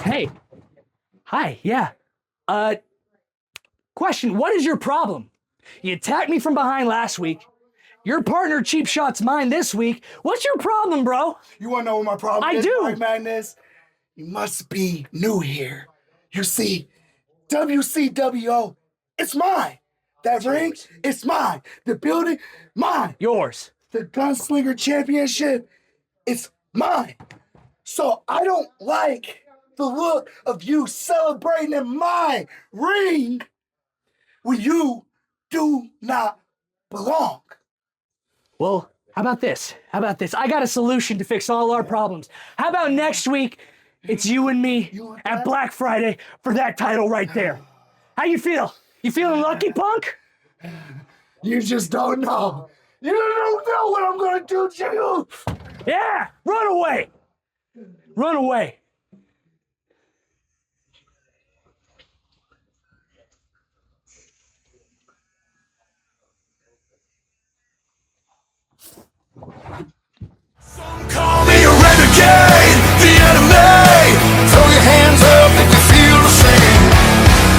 Hey. Hi, yeah. Question, what is your problem? You attacked me from behind last week. Your partner cheap shots mine this week. What's your problem, bro? You wanna know what my problem is, do. Mark Madness? You must be new here. You see, WCWO, it's mine. That ring, it's mine. The building, mine. Yours. The Gunslinger Championship, it's mine. So I don't like the look of you celebrating in my ring when you do not belong. Well, how about this? I got a solution to fix all our problems. How about next week, it's you and me at Black Friday for that title right there. How you feel? You feeling lucky, punk? You just don't know. You don't know what I'm gonna do to you. Yeah, run away. Run away. Some call me a renegade, the enemy. Throw your hands up if you feel the same.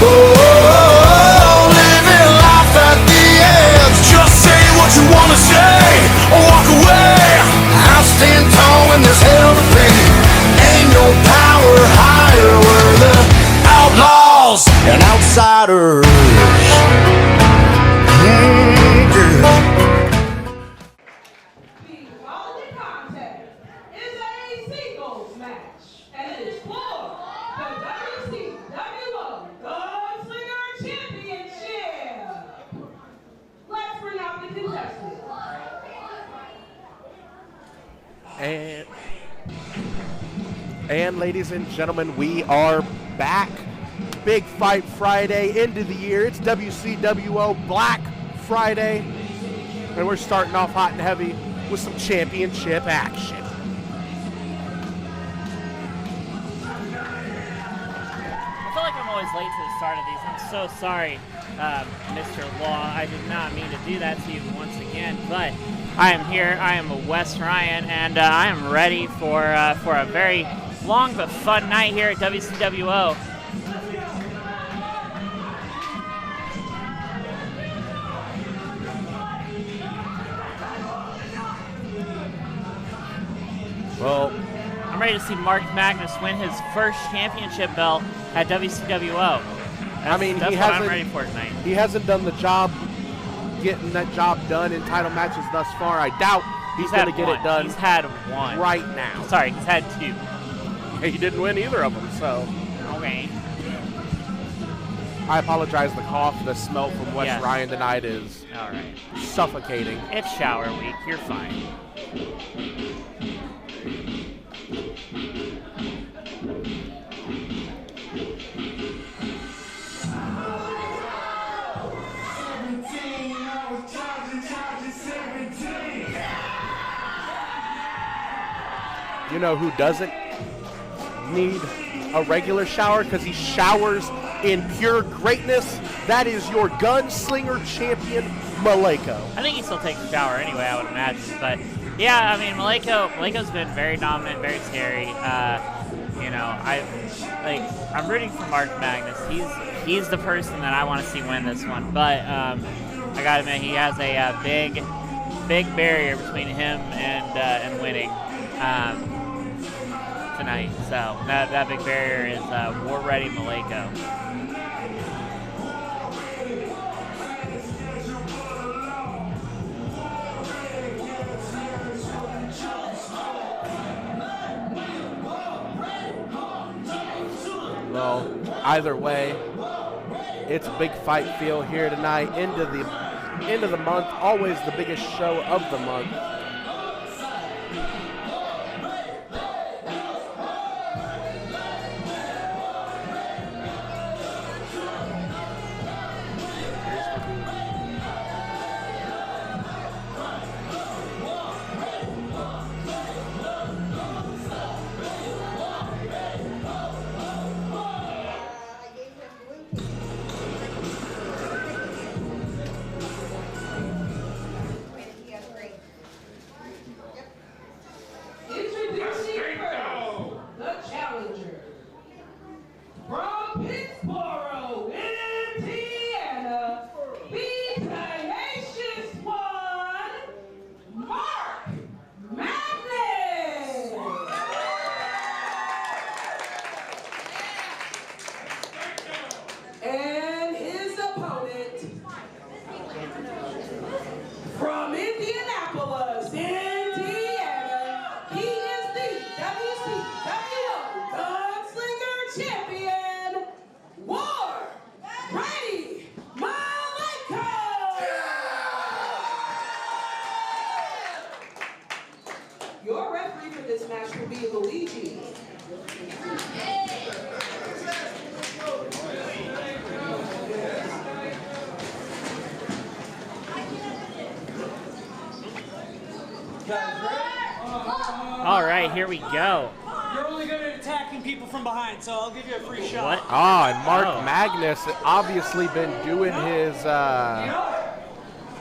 Oh, living life at the edge. Just say what you wanna say, or walk away. I'll stand tall when there's hell to pay. Ain't no power higher. We're the outlaws and outsiders. And ladies and gentlemen, we are back. Big Fight Friday, end of the year. It's WCWO Black Friday. And we're starting off hot and heavy with some championship action. I feel like I'm always late to the start of these. I'm so sorry, Mr. Law. I did not mean to do that to you once again, but I am here. I am Wes Ryan, and I am ready for a very long but fun night here at WCWO. Well, I'm ready to see Mark Magnus win his first championship belt at WCWO. That's he what hasn't. I'm ready for tonight. He hasn't done the job, getting that job done in title matches thus far. I doubt he's going to get it done. He's had one right now. Sorry, he's had two. He didn't win either of them, so. Okay. I apologize. The cough, the smell from Wes Ryan tonight is all right. Suffocating. It's shower week. You're fine. You know who doesn't need a regular shower because he showers in pure greatness? That is your gunslinger champion, Maleko. I think he still takes a shower anyway, I would imagine. But yeah, I mean, Maleko's been very dominant, very scary. I'm rooting for Mark Magnus. He's the person that I want to see win this one. But I gotta admit, he has a big barrier between him and winning tonight. So that big barrier is War Ready Maleko. Well, either way, it's a big fight feel here tonight. End of the month, always the biggest show of the month. will be in the Legion. All right, here we go. You're only good at attacking people from behind, so I'll give you a free shot. What? And Mark Oh. Magnus obviously been doing his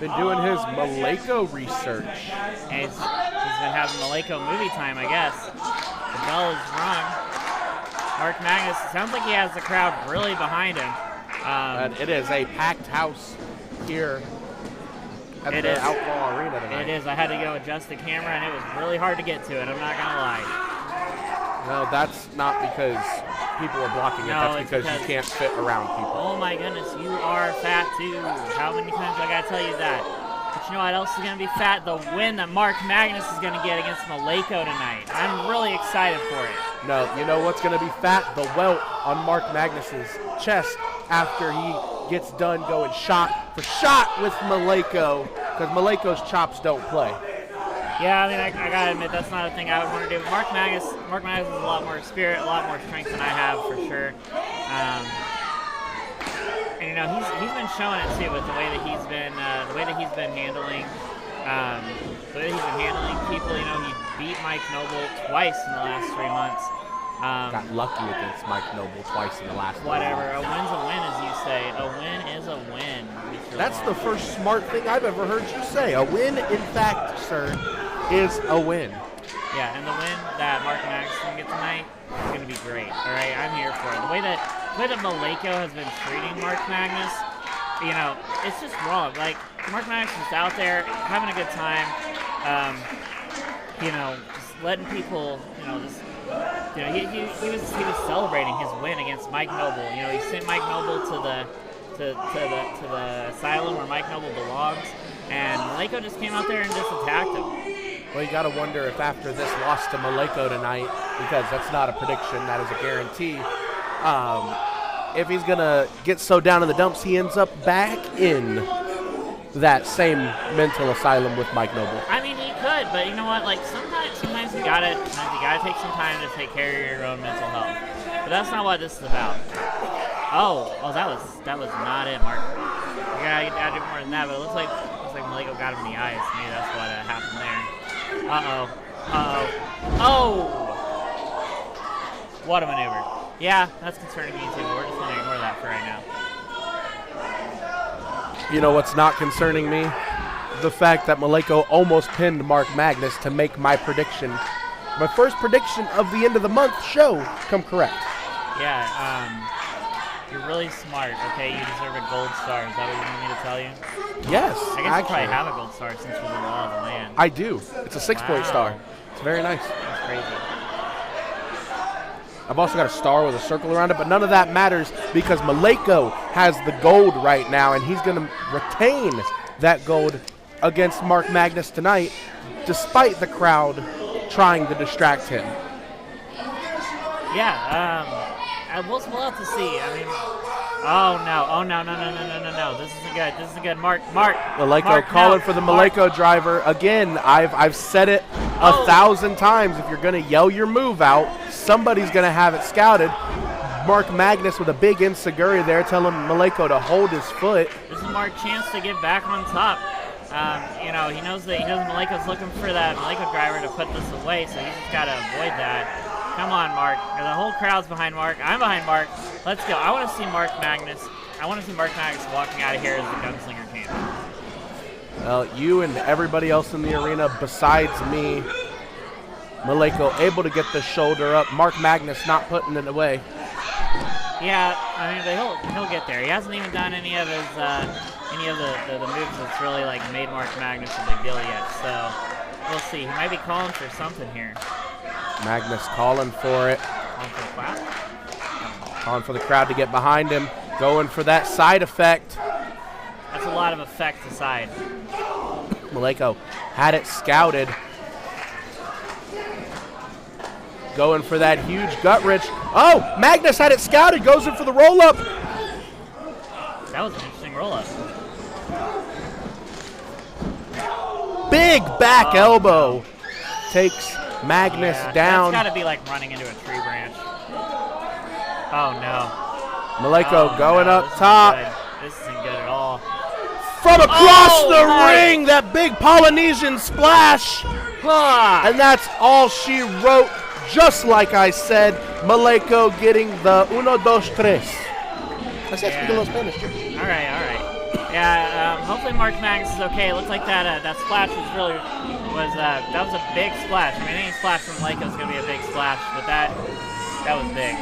Malenko research. He's been having Malenko movie time, I guess. The bell is rung. Mark Magnus, it sounds like he has the crowd really behind him. And it is a packed house here at It the is. Outlaw Arena tonight. It is. I had to go adjust the camera, and it was really hard to get to it. I'm not going to lie. No, that's not because people are blocking it. No, That's it's because you because- can't fit around people. Oh, my goodness. You are fat, too. How many times do I got to tell you that? But you know what else is going to be fat? The win that Mark Magnus is going to get against Malenko tonight. I'm really excited for it. No, you know what's going to be fat? The welt on Mark Magnus's chest after he gets done going shot for shot with Malenko, because Malenko's chops don't play. Yeah, I mean, I gotta admit that's not a thing I would want to do. But Mark Magnus has a lot more spirit, a lot more strength than I have for sure. And you know, he's been showing it too with the way that he's been handling, people. You know, he beat Mike Noble twice in the last 3 months. Got lucky against Mike Noble twice in the last Whatever, a win's a win, as you say. A win is a win. Mr. That's Long. the first smart thing I've ever heard you say. A win, in fact, sir, is a win. Yeah, and the win that Mark Magnus is going to get tonight is going to be great. All right, I'm here for it. The way that Malenko has been treating Mark Magnus, you know, it's just wrong. Like, Mark Magnus is out there having a good time, you know, just letting people, you know, just, you know, he was celebrating his win against Mike Noble. You know, he sent Mike Noble to the asylum where Mike Noble belongs, and Malenko just came out there and just attacked him. Well, you got to wonder if after this loss to Malenko tonight, because that's not a prediction, that is a guarantee, if he's going to get so down in the dumps, he ends up back in that same mental asylum with Mike Noble. I mean, he could, but you know what? Like, sometimes you gotta take some time to take care of your own mental health. But that's not what this is about. Oh, that was not it, Mark. You gotta do more than that. But it looks like Malenko got him in the eyes. Maybe that's what happened there. Oh! What a maneuver. Yeah, that's concerning me too. But we're just gonna ignore that for right now. You know what's not concerning me? The fact that Malenko almost pinned Mark Magnus to make my prediction. My first prediction of the end of the month show come correct. Yeah, you're really smart, okay? You deserve a gold star. Is that what you want me to tell you? Yes, I guess you probably have a gold star since you're the law of the land. I do. It's a 6-point Wow. star. It's very nice. That's crazy. I've also got a star with a circle around it, but none of that matters because Malenko has the gold right now, and he's going to retain that gold against Mark Magnus tonight, despite the crowd trying to distract him. Yeah, we'll have to see. I mean, oh no. This isn't good. Mark. Malenko calling for the Malenko driver. Again, I've said it 1,000 times. If you're going to yell your move out, somebody's going to have it scouted. Mark Magnus with a big enziguri there telling Malenko to hold his foot. This is Mark's chance to get back on top. You know, he knows Malenko's looking for that Malenko driver to put this away, so he's just got to avoid that. Come on, Mark. The whole crowd's behind Mark. I'm behind Mark. Let's go. I want to see Mark Magnus walking out of here as the gunslinger champion. Well, you and everybody else in the arena besides me, Malenko able to get the shoulder up. Mark Magnus not putting it away. Yeah, I mean, he'll get there. He hasn't even done any of his the moves that's really like made Mark Magnus a big deal yet. So we'll see. He might be calling for something here. Magnus calling for it. Calling for the crowd. Calling for the crowd to get behind him. Going for that side effect. That's a lot of effect aside. Malenko had it scouted. Going for that huge gut wrench. Oh, Magnus had it scouted. Goes in for the roll-up. That was an interesting roll-up. Big back elbow. Takes Magnus Yeah, down. That's got to be like running into a tree branch. Oh, no. Malenko Oh, going no, up this top. isn't good. This isn't good at all. From across Oh, the nice. ring, that big Polynesian splash. Ah. And that's all she wrote, just like I said. Malenko getting the 1, 2, 3. I said speak a little Spanish, too. All right. Yeah, hopefully Mark Magnus is okay. It looked like that splash that was a big splash. I mean, any splash from Malenko is going to be a big splash, but that was big.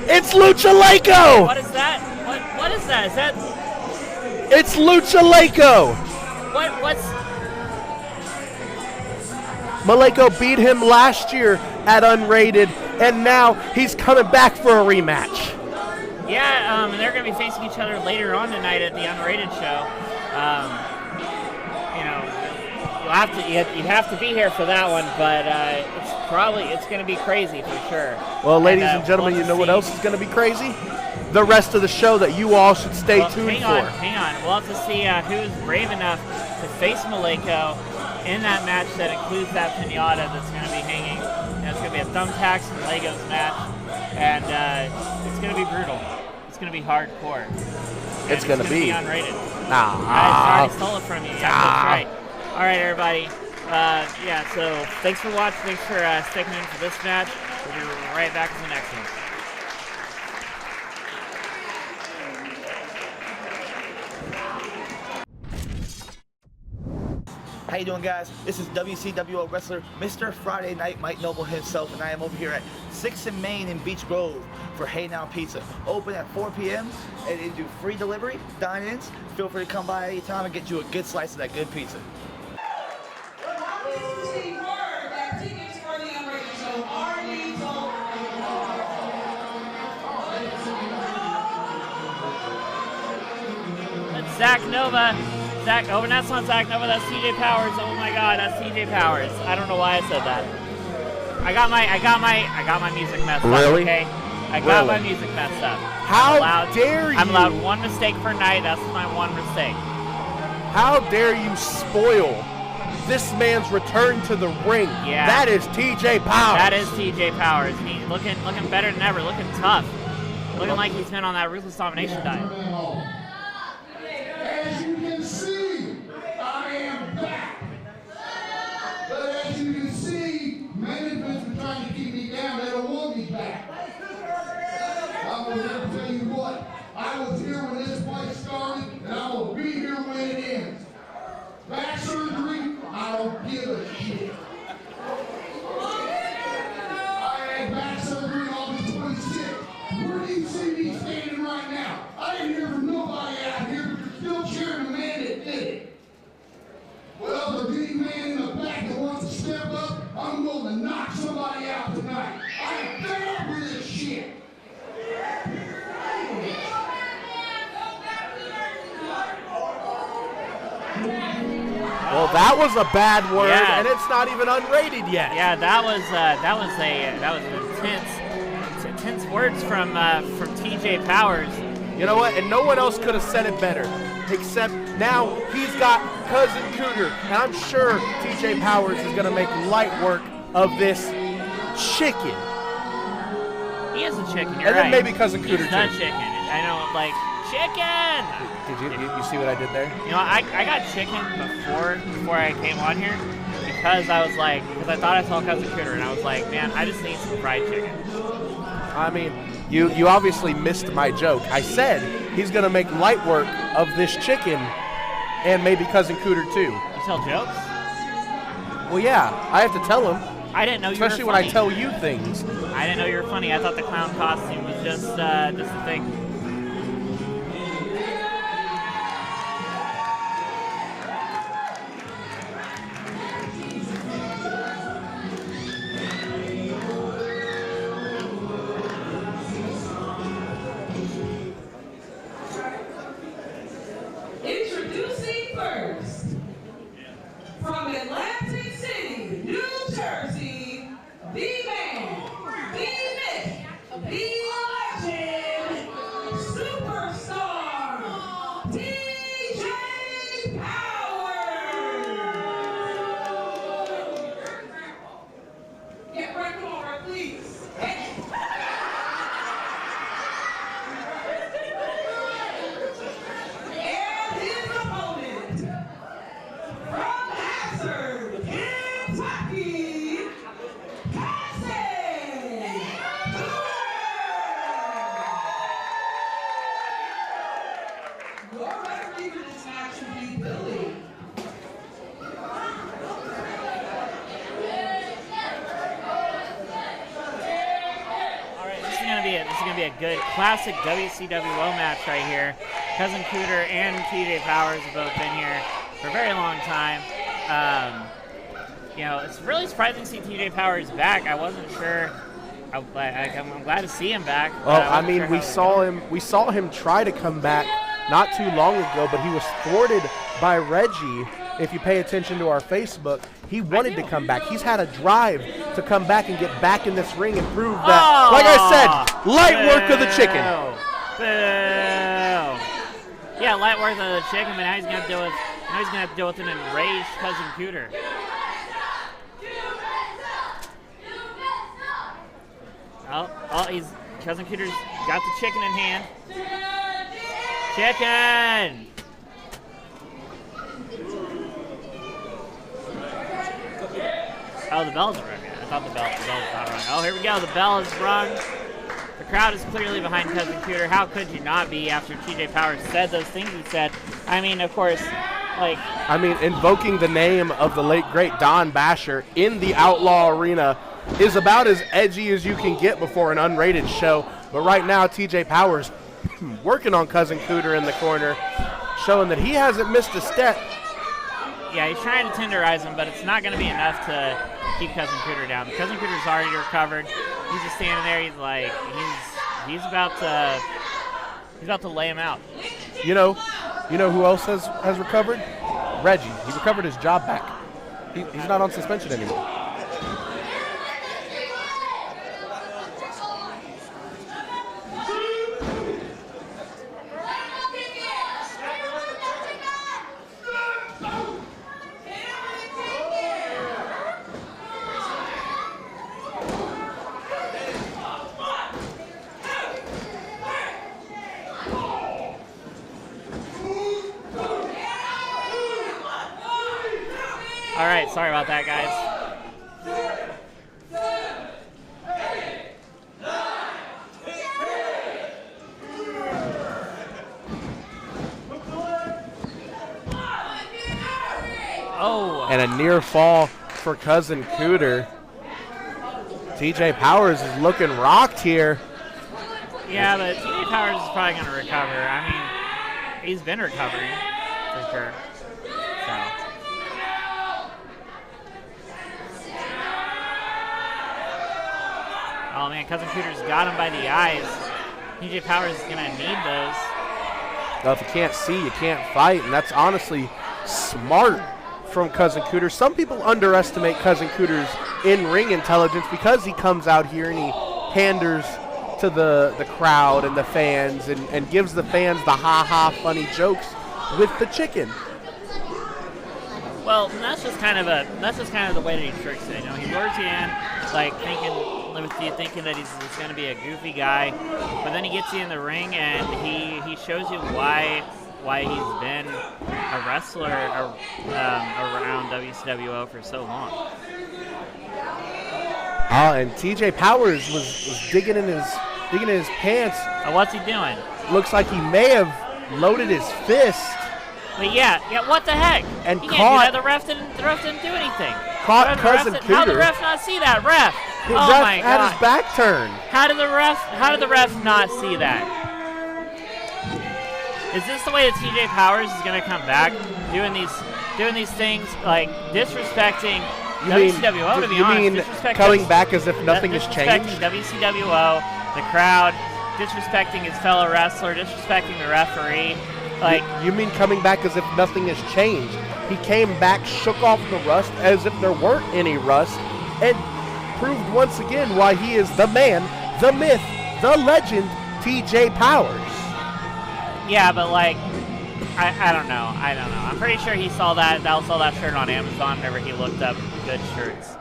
It's Lucha Leko! What is that? What is that? Is that It's Lucha Leko! what's? Malenko beat him last year at Unrated, and now he's coming back for a rematch. Yeah, and they're going to be facing each other later on tonight at the Unrated show. You'd have to be here for that one, but it's going to be crazy for sure. Well, ladies and gentlemen, you know what else is going to be crazy? The rest of the show that you all should stay tuned for. Hang on. We'll have to see who's brave enough to face Malenko in that match that includes that pinata that's going to be hanging. It's going to be a thumbtacks and Legos match, and it's going to be brutal. It's going to be hardcore. It's going to be unrated. Nah. I already stole it from you. Yeah, that's right. All right, everybody. So thanks for watching. Thanks for sticking in for this match. We'll be right back to the next one. How you doing, guys? This is WCWO wrestler Mr. Friday Night Mike Noble himself, and I am over here at 6th and Main in Beach Grove for Hey Now Pizza. Open at 4 p.m. and they do free delivery, dine-ins. Feel free to come by anytime and get you a good slice of that good pizza. That's Zach Nova. Oh, that's not Zach Nova. That's TJ Powers. Oh my God, that's TJ Powers. I don't know why I said that. I got my music messed up. Really? Okay, I got my music messed up. How dare you? I'm allowed one mistake per night. That's my one mistake. How dare you spoil this man's return to the ring? Yeah. That is TJ Powers. That is TJ Powers. He's looking better than ever. Looking tough. Looking like he's been on that Ruthless Domination diet. As you can see, I am back. But as you can see, management's been trying to keep me down. They don't want me back. I'm going to tell you what. I was here when this fight started, and I will be here when it ends. Back surgery, I don't give a shit. I had back surgery August 26th. Where do you see me standing right now? I didn't hear from nobody out here, but you're still cheering the man that did it. Well, the big man in the back that wants to step up, I'm going to knock somebody out tonight. I am fed up with this shit. Well, that was a bad word, Yeah. and it's not even unrated yet. Yeah, that was intense words from TJ Powers. You know what? And no one else could have said it better, except now he's got Cousin Cooter, and I'm sure TJ Powers is going to make light work of this chicken. He is a chicken. You're And then right. maybe Cousin Cooter He's the too. chicken. I know, like chicken. Did you see what I did there? You know, I got chicken before I came on here because I thought I saw Cousin Cooter and I was like, man, I just need some fried chicken. I mean, you obviously missed my joke. I said he's going to make light work of this chicken and maybe Cousin Cooter too. You tell jokes? Well, yeah, I have to tell him, I didn't know you especially were when funny. I tell you things. I didn't know you were funny. I thought the clown costume was just a thing. you see first, from Atlantic City, New Jersey, the man, the myth, the legend, superstar, DJ Power. Get right over, please. And his opponent, from Hazard, Kentucky, Cassie. Your referee for this match should be Billy. All right, this is gonna be a good classic WCWO match right here. Cousin Cooter and TJ Powers have both been here for a very long time. It's really surprising to see TJ Powers back. I wasn't sure. I'm glad to see him back. Well, I mean, we saw him try to come back not too long ago, but he was thwarted by Reggie. If you pay attention to our Facebook, he wanted to come back. He's had a drive to come back and get back in this ring and prove that, like I said, light work of the chicken. Boo. Yeah, light work of the chicken, but now he's gonna have to deal with an enraged Cousin Cooter. Cousin Cooter's got the chicken in hand. Chicken! Oh, the bell's rung. I thought the bell was not rung. Oh, here we go. The bell is rung. The crowd is clearly behind Cousin Cooter. How could you not be after TJ Powers said those things he said? I mean, of course, invoking the name of the late, great Don Basher in the Outlaw Arena is about as edgy as you can get before an unrated show. But right now, TJ Powers working on Cousin Cooter in the corner, showing that he hasn't missed a step. Yeah, he's trying to tenderize him, but it's not going to be enough to keep Cousin Cooter down. Cousin Cooter's already recovered. He's just standing there. He's about to lay him out. You know who else has recovered? Reggie. He recovered his job back. He's not on suspension anymore. All right, sorry about that, guys. Oh. And a near fall for Cousin Cooter. TJ Powers is looking rocked here. Yeah, but TJ Powers is probably going to recover. I mean, he's been recovering for sure. Oh man, Cousin Cooter's got him by the eyes. TJ Powers is going to need those. Well, if you can't see, you can't fight, and that's honestly smart from Cousin Cooter. Some people underestimate Cousin Cooter's in-ring intelligence because he comes out here and he panders to the crowd and the fans and gives the fans the ha-ha funny jokes with the chicken. Well, that's just kind of the way that he tricks it. You know, he lures you in, like thinking that he's going to be a goofy guy, but then he gets you in the ring and he shows you why he's been a wrestler around WCWO for so long. And TJ Powers was digging in his pants. What's he doing? Looks like he may have loaded his fist. But yeah, what the heck? And he caught. Can't do that. The ref didn't do anything. Caught Cousin Cooter. How did the ref not see that, ref? The oh ref my had God. his back turned. How did the ref not see that? Is this the way that TJ Powers is going to come back, doing these things like disrespecting WCWO? To be honest, coming back as if nothing has changed? WCWO, the crowd, disrespecting his fellow wrestler, disrespecting the referee. Like, You mean coming back as if nothing has changed? He came back, shook off the rust as if there weren't any rust, and proved once again why he is the man, the myth, the legend, TJ Powers. yeah, but like, I don't know. I don't know. I'm pretty sure he saw that shirt on Amazon whenever he looked up good shirts.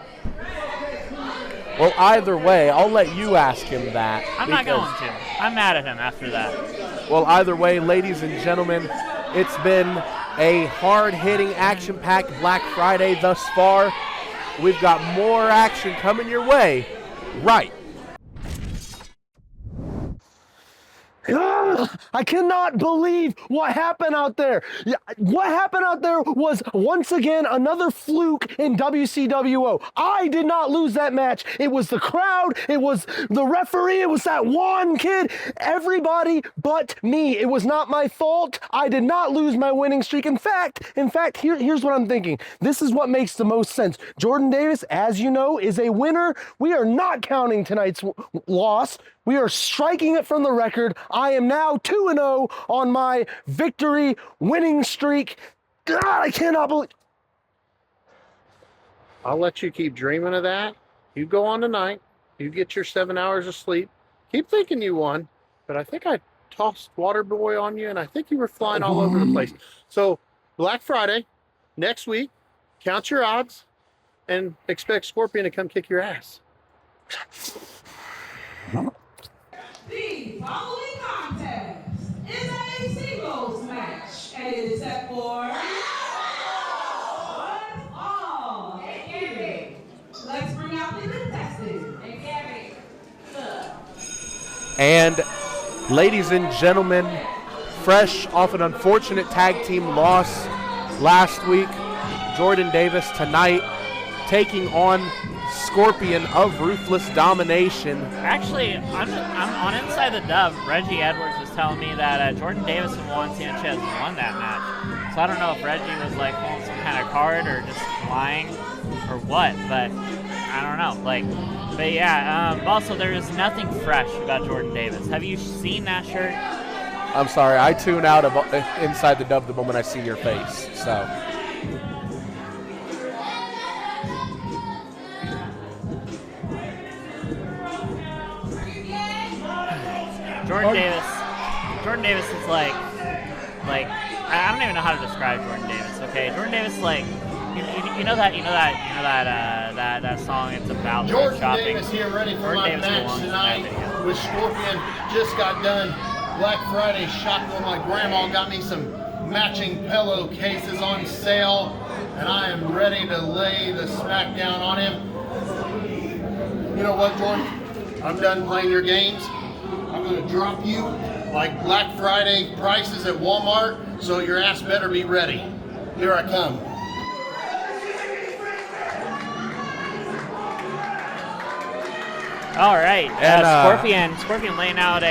Well, either way, I'll let you ask him that. I'm not going to. I'm mad at him after that. Well, either way, ladies and gentlemen, it's been a hard-hitting, action-packed Black Friday thus far. We've got more action coming your way right. I cannot believe what happened out there. What happened out there was once again another fluke in WCWO. I did not lose that match. It was the crowd, it was the referee, it was that one kid, everybody but me. It was not my fault. I did not lose my winning streak. In fact, here's what I'm thinking. This is what makes the most sense. Jordan Davis, as you know, is a winner. We are not counting tonight's loss. We are striking it from the record. I am now 2-0 on my victory winning streak. God, I cannot believe. I'll let you keep dreaming of that. You go on tonight. You get your 7 hours of sleep. Keep thinking you won, but I think I tossed Waterboy on you, and I think you were flying all over the place. So Black Friday, next week, count your odds, and expect Scorpion to come kick your ass. The following contest is a singles match, and it is set for one fall. Let's bring out the contestants. And ladies and gentlemen, fresh off an unfortunate tag team loss last week, Jordan Davis tonight taking on Scorpion of Ruthless Domination. Actually, I'm on Inside the Dub. Reggie Edwards was telling me that Jordan Davis and Juan Sanchez won that match. So I don't know if Reggie was like pulling some kind of card or just lying or what, but I don't know. But yeah. Also, there is nothing fresh about Jordan Davis. Have you seen that shirt? I'm sorry, I tune out of Inside the Dub the moment I see your face. So. Jordan Davis is like I don't even know how to describe Jordan Davis. Okay, Jordan Davis is like you know that song. It's about Jordan shopping. Davis here ready for Jordan my Davis match belongs in that video. tonight with Scorpion. Just got done Black Friday shopping with my grandma. Got me some matching pillowcases on sale, and I am ready to lay the smackdown on him. You know what, Jordan? I'm done playing your games. I'm going to drop you like Black Friday prices at Walmart, so your ass better be ready. Here I come. All right, And, Scorpion laying out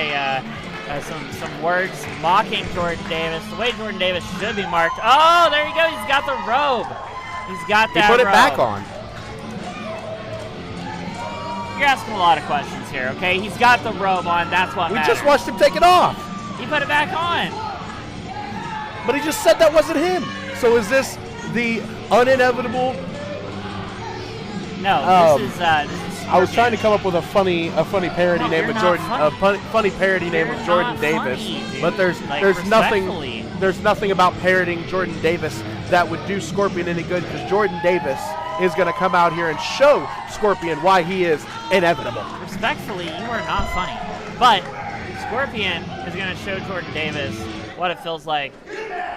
some words mocking Jordan Davis, the way Jordan Davis should be marked. Oh, there you go. He's got the robe. He's got that. He put it robe. back on. You're asking a lot of questions here, okay? He's got the robe on. That's what We matters. just watched him take it off. He put it back on. But he just said that wasn't him. So is this the uninevitable? No, this is I was trying to come up with a funny parody No, name you're of not Jordan, funny. funny parody name You're of Jordan not Davis. funny, dude. But there's respectfully. nothing about parodying Jordan Davis that would do Scorpion any good, because Jordan Davis is going to come out here and show Scorpion why he is inevitable. Respectfully, you are not funny. But Scorpion is going to show Jordan Davis what it feels like.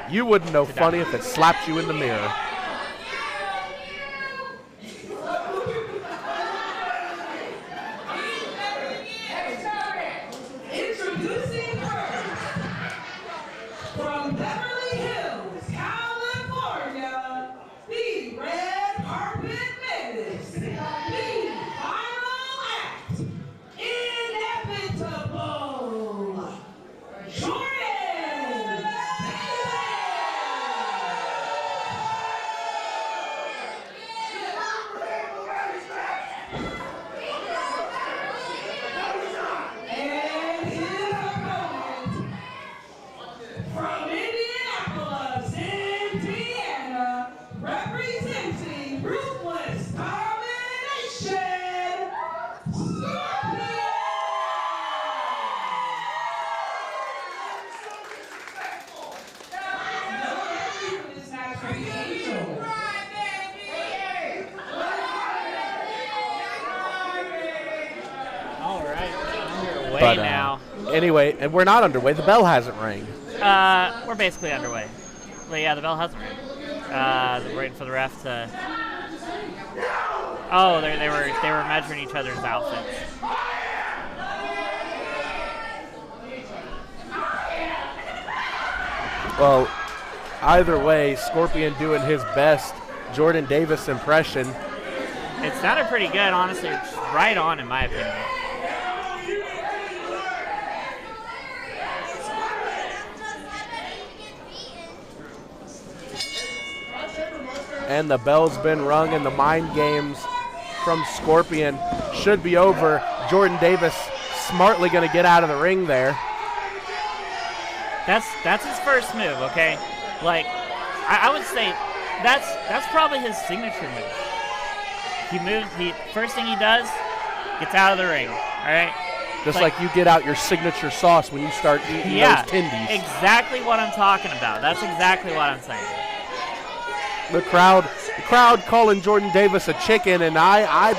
You wouldn't know funny if it slapped you in the mirror. Introducing first, from Beverly Hills, California, the Red Carpet Menace, the final act, inevitable, Jordan and his opponent from Indianapolis, All right, we're underway But now. anyway, and we're not underway. The bell hasn't rang. We're basically underway. But yeah, the bell hasn't rang. They're waiting for the ref to. Oh, they were measuring each other's outfits. Well, either way, Scorpion doing his best Jordan Davis impression. It sounded pretty good, honestly. It's right on, in my opinion. And the bell's been rung, and the mind games from Scorpion should be over. Jordan Davis smartly going to get out of the ring there. That's his first move, okay? Like, I would say that's probably his signature move. First thing he does, gets out of the ring, all right? Just like you get out your signature sauce when you start eating those tendies. Exactly what I'm talking about. That's exactly what I'm saying. The crowd calling Jordan Davis a chicken, and I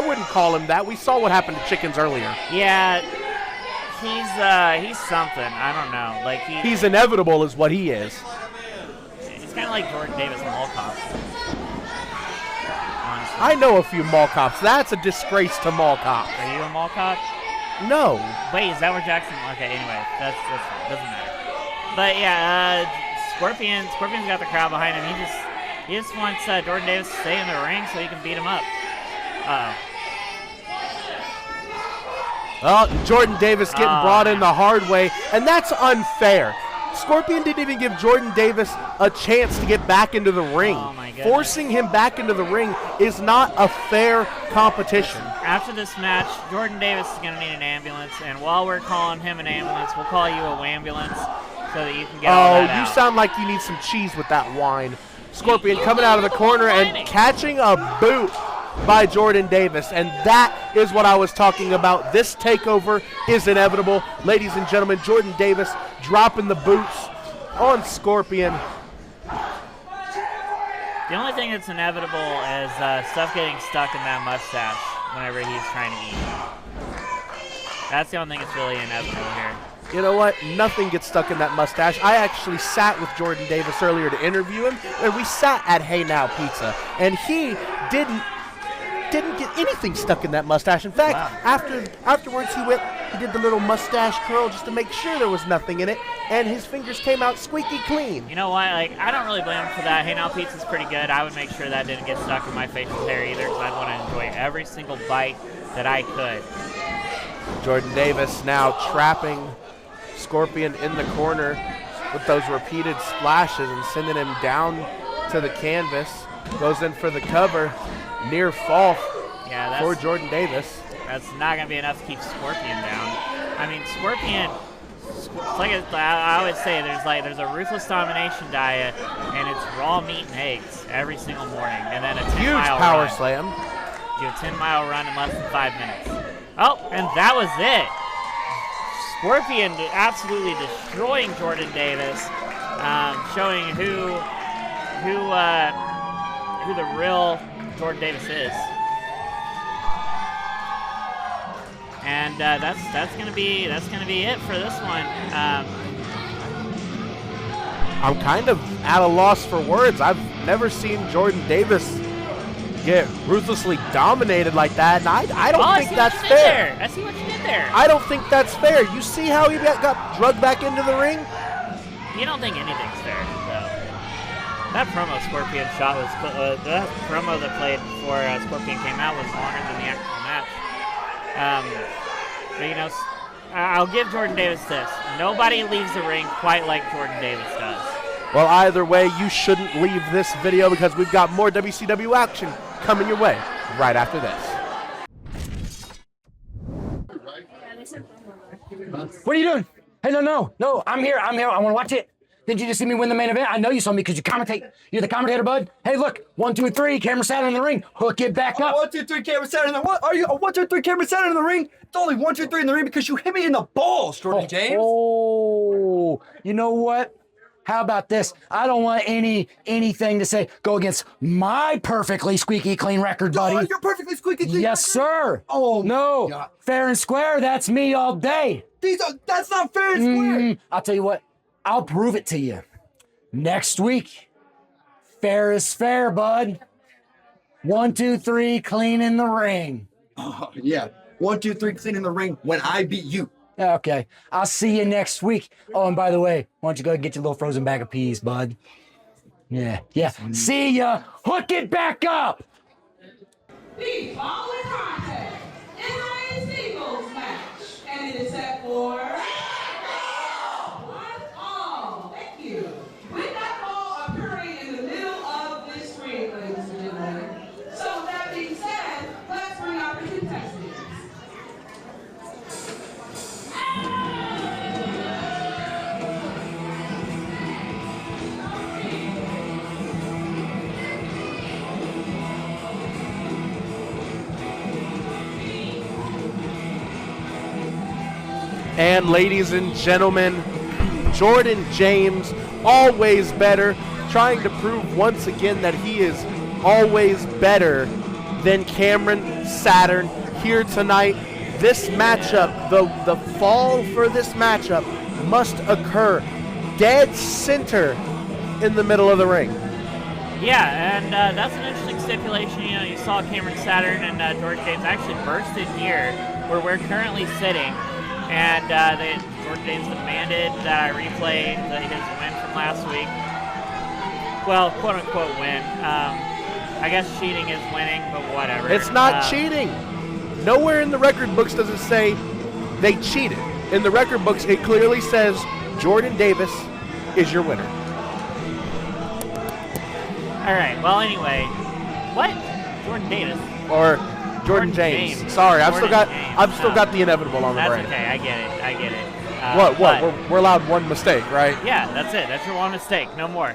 wouldn't call him that. We saw what happened to chickens earlier. Yeah, he's something. I don't know. Like he's inevitable, is what he is. He's kind of like Jordan Davis and Mall Cops. Honestly. I know a few mall cops. That's a disgrace to mall cops. Are you a mall cop? No. Wait, is that where Jackson? Okay, anyway, that's fine. Doesn't matter. But yeah, Scorpion's got the crowd behind him. He just wants Jordan Davis to stay in the ring so he can beat him up. Well, Jordan Davis getting brought in the hard way, and that's unfair. Scorpion didn't even give Jordan Davis a chance to get back into the ring. Oh my goodness. Forcing him back into the ring is not a fair competition. After this match, Jordan Davis is going to need an ambulance, and while we're calling him an ambulance, we'll call you a wambulance so that you can get all that out. You sound like you need some cheese with that wine. Scorpion coming out of the corner and catching a boot by Jordan Davis, and that is what I was talking about. This takeover is inevitable. Ladies and gentlemen, Jordan Davis dropping the boots on Scorpion. The only thing that's inevitable is stuff getting stuck in that mustache whenever he's trying to eat. That's the only thing that's really inevitable here. You know what? Nothing gets stuck in that mustache. I actually sat with Jordan Davis earlier to interview him, and we sat at Hey Now Pizza, and he didn't get anything stuck in that mustache. In fact, afterwards he did the little mustache curl just to make sure there was nothing in it, and his fingers came out squeaky clean. You know what? Like, I don't really blame him for that. Hey Now Pizza's pretty good. I would make sure that didn't get stuck in my facial hair either, because I'd want to enjoy every single bite that I could. Jordan Davis now trapping Scorpion in the corner with those repeated splashes and sending him down to the canvas. Goes in for the cover. Near fall for Jordan Davis. That's not going to be enough to keep Scorpion down. I mean, Scorpion, like I always say, there's a ruthless domination diet, and it's raw meat and eggs every single morning, and then a 10-mile huge power slam. Do a 10-mile run in less than 5 minutes. Oh, and that was it. Scorpion absolutely destroying Jordan Davis, showing who the real Jordan Davis is. And that's gonna be it for this one. I'm kind of at a loss for words. I've never seen Jordan Davis get ruthlessly dominated like that, and I don't think that's fair. I see what you did there. I don't think that's fair. You see how he got drugged back into the ring? You don't think anything's fair, though. That promo Scorpion shot was that promo that played before Scorpion came out was longer than the actual match. But you know, I'll give Jordan Davis this: nobody leaves the ring quite like Jordan Davis does. Well, either way, you shouldn't leave this video because we've got more WCW action coming your way right after this. What are you doing? Hey, no, I'm here. I want to watch it. Did you just see me win the main event? I know you saw me because you commentate. You're the commentator, bud. Hey, look, 1, 2, 3, camera sat in the ring. Hook it back up. 1, 2, 3, camera sat in the what? Are you a 1, 2, 3 camera sat in the ring? It's only 1, 2, 3 in the ring because you hit me in the balls, Jordan James. Oh, you know what? how about this? I don't want anything to say go against my perfectly squeaky clean record, buddy. Oh, you're perfectly squeaky clean. Yes, sir. Oh, no. God. Fair and square, that's me all day. That's not fair and square. I'll tell you what, I'll prove it to you. Next week, fair is fair, bud. 1, 2, 3, clean in the ring. Oh, yeah. 1, 2, 3, clean in the ring when I beat you. Okay, I'll see you next week. Oh, and by the way, why don't you go ahead and get your little frozen bag of peas, bud? Yeah. See ya. Hook it back up. The following contest is a singles match, and it is set for one fall. Thank you. With that ball occurring in the middle of this screen, ladies and gentlemen. So that being said, let's bring out the contestants. And ladies and gentlemen, Jordan James, always better, trying to prove once again that he is always better than Cameron Saturn here tonight. This matchup, the fall for this matchup must occur dead center in the middle of the ring. Yeah, and that's an interesting stipulation. You know, you saw Cameron Saturn and Jordan James actually burst in here where we're currently sitting. And Jordan James demanded that I replay his win from last week. Well, quote-unquote win. I guess cheating is winning, but whatever. It's not cheating. Nowhere in the record books does it say they cheated. In the record books, it clearly says Jordan Davis is your winner. All right, well, anyway. What? Jordan Davis? Or Jordan James. Sorry, I've still got the inevitable on the brain. That's okay. I get it. What? We're allowed one mistake, right? Yeah, that's it. That's your one mistake. No more.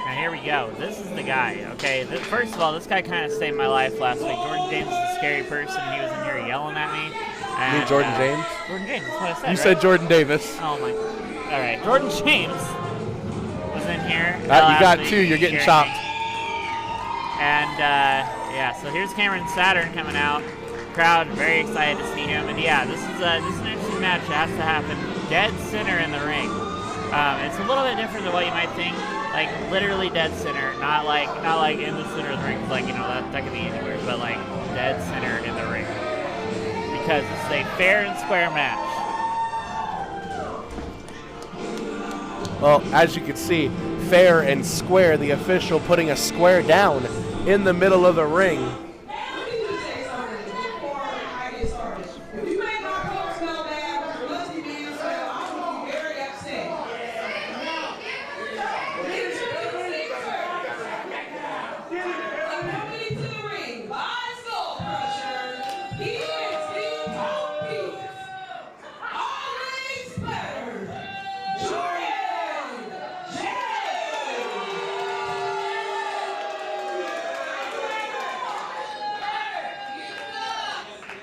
Now here we go. This is the guy. Okay. First of all, this guy kind of saved my life last week. Jordan James is a scary person. He was in here yelling at me. You mean Jordan James? Jordan James. That's what I said. You said Jordan Davis. Oh my. All right. Jordan James was in here. You got two. You're getting chopped. And yeah, so here's Cameron Saturn coming out. Crowd very excited to see him. And yeah, this is an interesting match. It has to happen dead center in the ring. It's a little bit different than what you might think. Like literally dead center, not like in the center of the ring. Cause like that could be anywhere, but like dead center in the ring because it's a fair and square match. Well, as you can see, fair and square, the official putting a square down in the middle of the ring. Let me just say something before I get started. If you make my coat smell bad, or musty man smell, I'm going to be very upset. Accompanied to the ring by Soul Crusher, he is the top piece. Always better. Jordan James.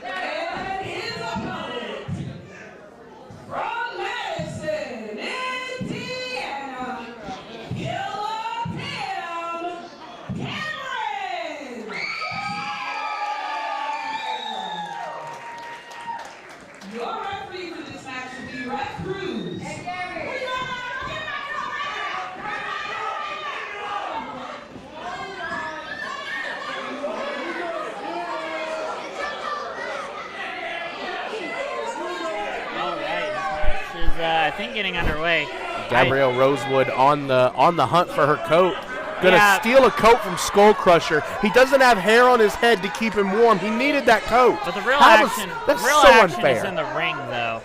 And his opponent from Madison, Indiana, Killer Tim Cameron. Your referee for this match will be Ref Cruz. I think getting underway. Gabrielle Rosewood on the hunt for her coat. Gonna steal a coat from Skull Crusher. He doesn't have hair on his head to keep him warm. He needed that coat. But the real that's so so action unfair. is in the ring, though.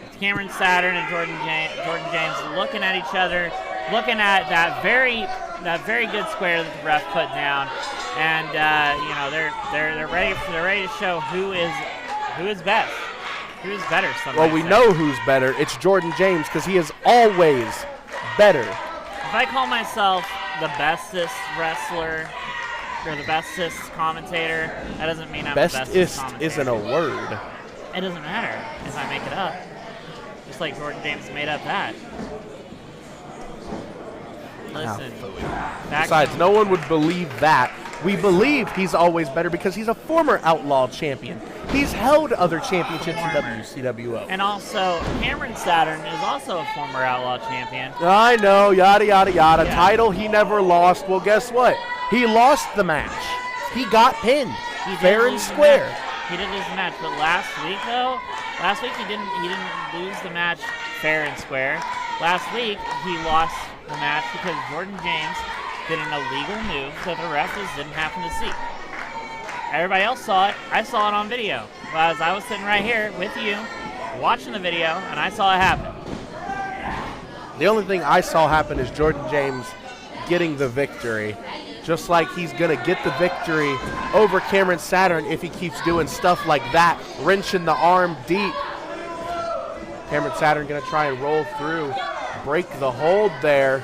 It's Cameron Saturn and Jordan James looking at each other, looking at that very good square that the ref put down, and they're ready to show who is best. Who's better? Well, we know who's better. It's Jordan James because he is always better. If I call myself the bestest wrestler or the bestest commentator, that doesn't mean I'm the bestest commentator. Isn't a word. It doesn't matter if I make it up. just like Jordan James made up that. Listen. Besides, no one would believe that. We believe he's always better because he's a former Outlaw champion. He's held other championships in WCWO. And also, Cameron Saturn is also a former Outlaw champion. I know, yada, yada, yada. Yeah. Title he never lost. Well, guess what? He lost the match. He got pinned. He did Fair and lose the square. match. He did lose the match, but last week he didn't lose the match fair and square. Last week he lost the match because Jordan James did an illegal move that the ref just didn't happen to see. Everybody else saw it. I saw it on video. As I was sitting right here with you, watching the video, and I saw it happen. The only thing I saw happen is Jordan James getting the victory. Just like he's going to get the victory over Cameron Saturn if he keeps doing stuff like that, wrenching the arm deep. Cameron Saturn going to try and roll through, break the hold there.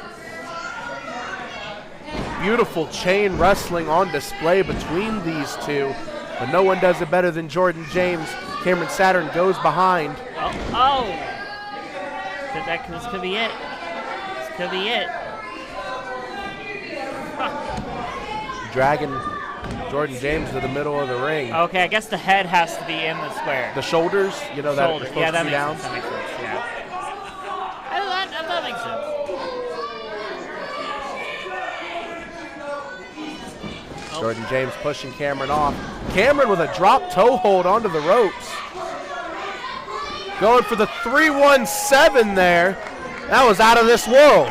Beautiful chain wrestling on display between these two, but no one does it better than Jordan James. Cameron Saturn goes behind. Oh! This could be it. This could be it. Dragging Jordan James to the middle of the ring. Okay, I guess the head has to be in the square. The shoulders, you know, that are supposed yeah, to be down. That makes sense, yeah. That makes sense. Jordan James pushing Cameron off. Cameron with a drop toe hold onto the ropes. Going for the 3-1-7 there. That was out of this world.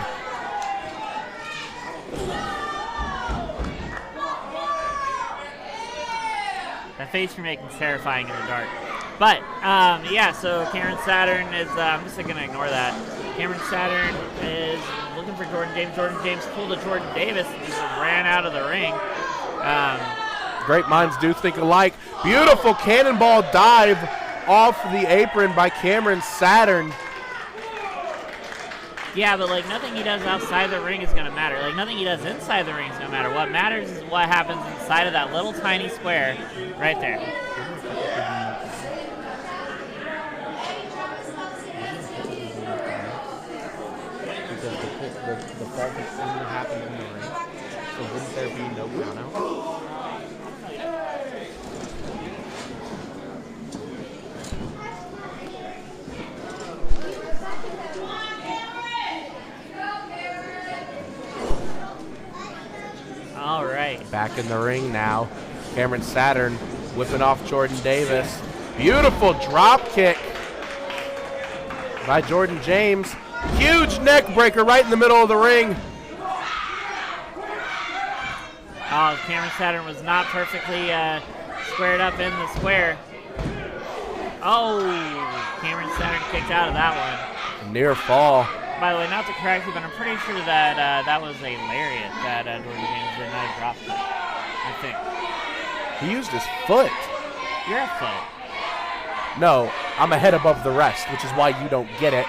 That face you're making is terrifying in the dark. But, yeah, so Cameron Saturn is, I'm just going to ignore that. Cameron Saturn is looking for Jordan James. Jordan James pulled a Jordan Davis and just ran out of the ring. Great minds do think alike. Beautiful cannonball dive off the apron by Cameron Saturn. Yeah, but like nothing he does outside the ring is going to matter. Like nothing he does inside the ring is going to matter. What matters is what happens inside of that little tiny square right there. Because the fall can only happen in the ring. So wouldn't there be no count out? All right. Back in the ring now. Cameron Saturn whipping off Jordan Davis. Beautiful drop kick by Jordan James. Huge neck breaker right in the middle of the ring. Oh, Cameron Saturn was not perfectly squared up in the square. Oh, Cameron Saturn kicked out of that one. Near fall. By the way, not to correct you, but I'm pretty sure that that was a lariat that Jordan James did not drop kick, I think. He used his foot. You're a foot. No, I'm a head above the rest, which is why you don't get it.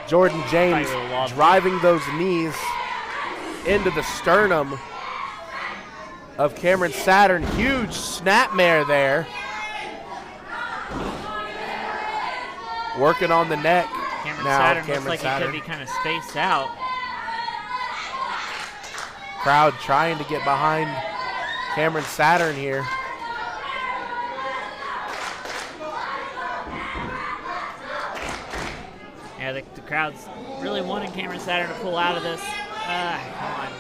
Jordan James driving those knees into the sternum of Cameron Saturn. Huge snapmare there. Working on the neck. Cameron now, Saturn Cameron looks like Saturn. he could be kind of spaced out. Crowd trying to get behind Cameron Saturn here. Yeah, the crowd's really wanting Cameron Saturn to pull out of this. Come on.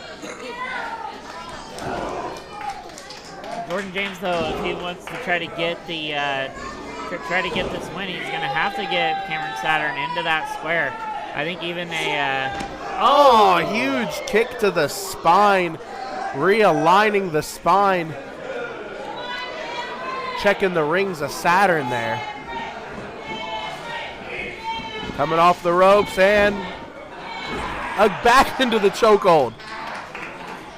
Jordan James, though, if he wants to try to get the this win, he's going to have to get Cameron Saturn into that square. I think even a huge kick to the spine, realigning the spine. Checking the rings of Saturn there. Coming off the ropes and back into the chokehold.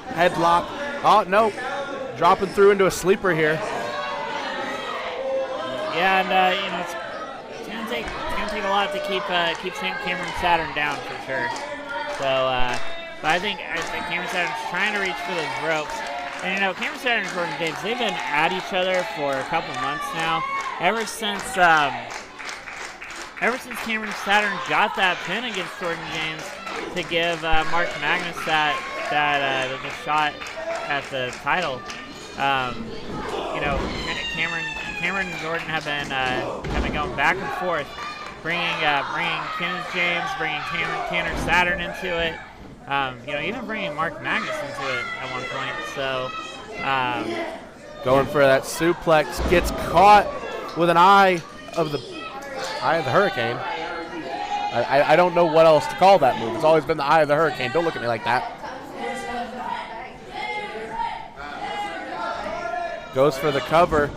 Headlock. Oh, no. Dropping through into a sleeper here. Yeah, and it's gonna take a lot to keep Cameron Saturn down for sure. So, but I think Cameron Saturn's trying to reach for those ropes. And Cameron Saturn and Jordan James, they've been at each other for a couple months now. Ever since ever since Cameron Saturn got that pin against Jordan James to give Mark Magnus the shot at the title, Cameron and Jordan have been going back and forth, bringing Kenneth James, bringing Tanner Saturn into it, even bringing Mark Magnus into it at one point. So, going for that suplex, gets caught with an eye of the hurricane. I don't know what else to call that move. It's always been the eye of the hurricane. Don't look at me like that. Goes for the cover.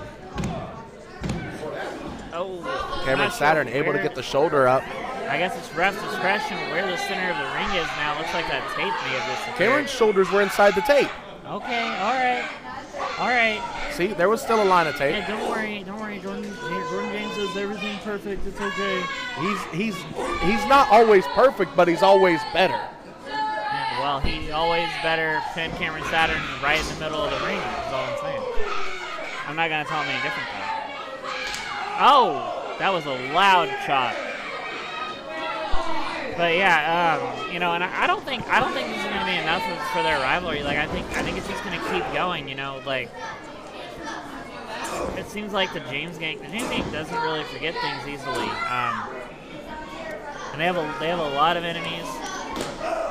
Oh, Cameron Saturn able to get the shoulder up. I guess it's ref discretion where the center of the ring is now. Looks like that tape may have disappeared. Cameron's shoulders were inside the tape. Okay, all right. See, there was still a line of tape. Hey, don't worry. Jordan James does everything perfect. It's okay. He's not always perfect, but he's always better. Yeah, well, he always better pin Cameron Saturn right in the middle of the ring. That's all I'm saying. I'm not gonna tell him any different though. Oh, that was a loud chop. But yeah, and I don't think this is gonna be enough for their rivalry. Like I think it's just gonna keep going. It seems like the James gang doesn't really forget things easily. And they have a lot of enemies.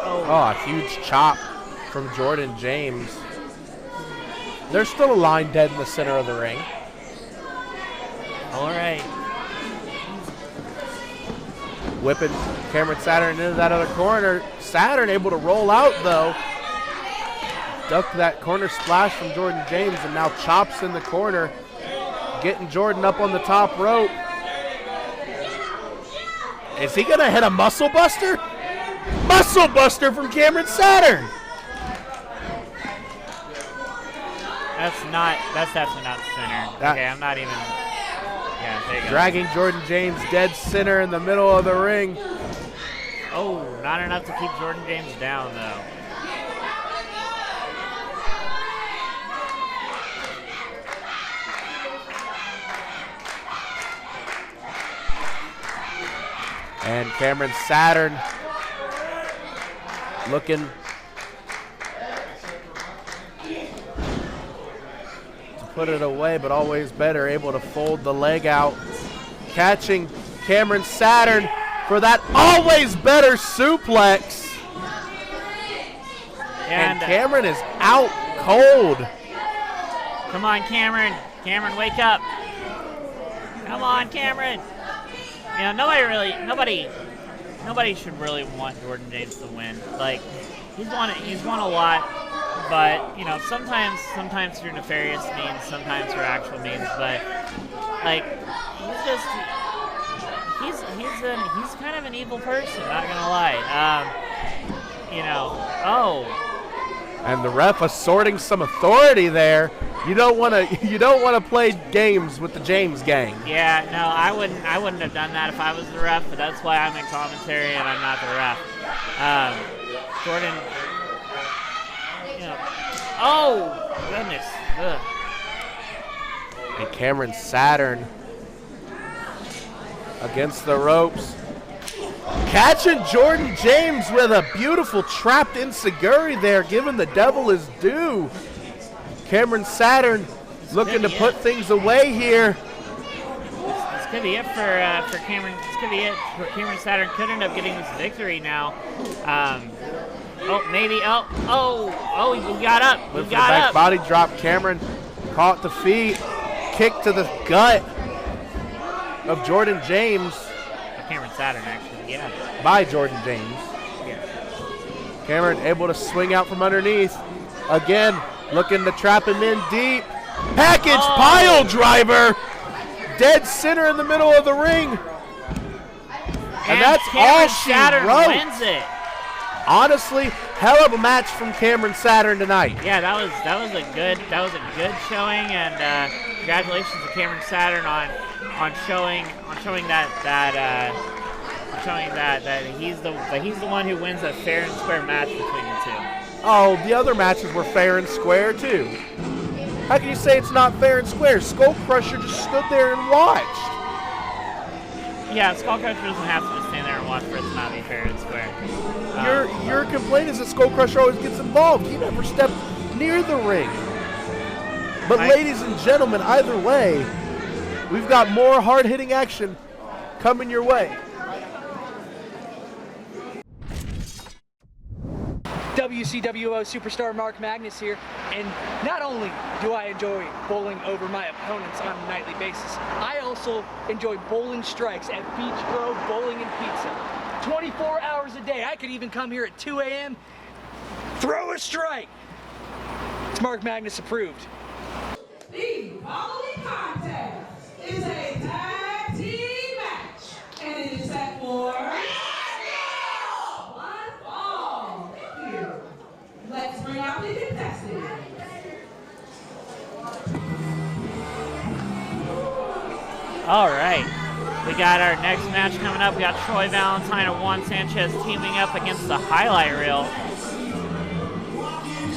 Oh, a huge chop from Jordan James. There's still a line dead in the center of the ring. All right. Whipping Cameron Saturn into that other corner. Saturn able to roll out, though. Duck that corner splash from Jordan James, and now chops in the corner. Getting Jordan up on the top rope. Is he going to hit a muscle buster? Muscle buster from Cameron Saturn. That's definitely not center. Okay, I'm not even. Yeah, there you go. Dragging Jordan James dead center in the middle of the ring. Oh, not enough to keep Jordan James down, though. And Cameron Saturn looking to put it away, but always better, able to fold the leg out. Catching Cameron Saturn for that always better suplex. And Cameron is out cold. Come on, Cameron. Cameron, wake up. Come on, Cameron. Nobody should really want Jordan James to win. Like, he's won a lot, but sometimes through nefarious means, sometimes through actual means. But like, he's kind of an evil person. Not gonna lie. And the ref assorting some authority there. You don't want to play games with the James gang. Yeah, no, I wouldn't have done that if I was the ref, but that's why I'm in commentary and I'm not the ref. Jordan, oh goodness. Ugh. And Cameron Saturn against the ropes. Catching Jordan James with a beautiful trapped ensiguri there, giving the devil his due. Cameron Saturn looking to put things away here. This could be it for Cameron. This could be it for Cameron Saturn. Could end up getting this victory now. Maybe. He got up. He With the got back up. body drop, Cameron caught the feet, kick to the gut of Jordan James. Cameron Saturn, actually, yeah. By Jordan James. Yeah. Cameron able to swing out from underneath. Again, looking to trap him in deep. Package pile driver. Dead center in the middle of the ring. And that's Cameron all she Saturn wrote. wins it. Honestly, hell of a match from Cameron Saturn tonight. Yeah, that was a good showing, and congratulations to Cameron Saturn on showing that he's the one who wins a fair and square match between the two. Oh, the other matches were fair and square too. How can you say it's not fair and square? Skull Crusher just stood there and watched. Yeah, Skullcrusher doesn't have to just stand there and watch for it to not be fair and square. Your complaint is that Skullcrusher always gets involved. He never stepped near the ring. But ladies and gentlemen, either way, we've got more hard-hitting action coming your way. WCWO superstar Mark Magnus here, and not only do I enjoy bowling over my opponents on a nightly basis, I also enjoy bowling strikes at Beach Grove Bowling and Pizza. 24 hours a day. I could even come here at 2 a.m., throw a strike. It's Mark Magnus approved. The following contest is a tag team match, and it is set for one fall. Here, let's bring out the contestants. All right. We got our next match coming up. We got Troy Valentine and Juan Sanchez teaming up against the Highlight Reel.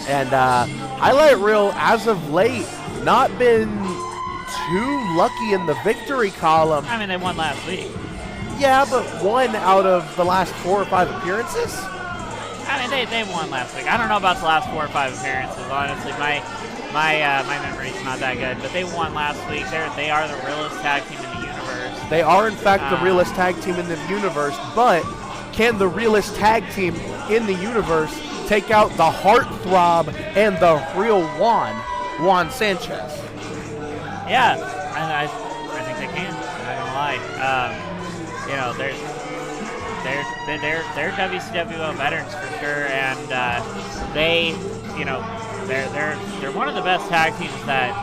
And Highlight Reel, as of late, not been too lucky in the victory column. I mean, they won last week. Yeah, but 1 out of the last 4 or 5 appearances? I mean, they won last week. I don't know about the last 4 or 5 appearances, honestly. My memory's not that good, but they won last week. They are the realest tag team in the universe. They are, in fact, the realest tag team in the universe, but can the realest tag team in the universe take out the heartthrob and the real Juan Sanchez? Yeah, I think they can. I'm not gonna lie. You know, they're WCWO veterans for sure, and they're one of the best tag teams that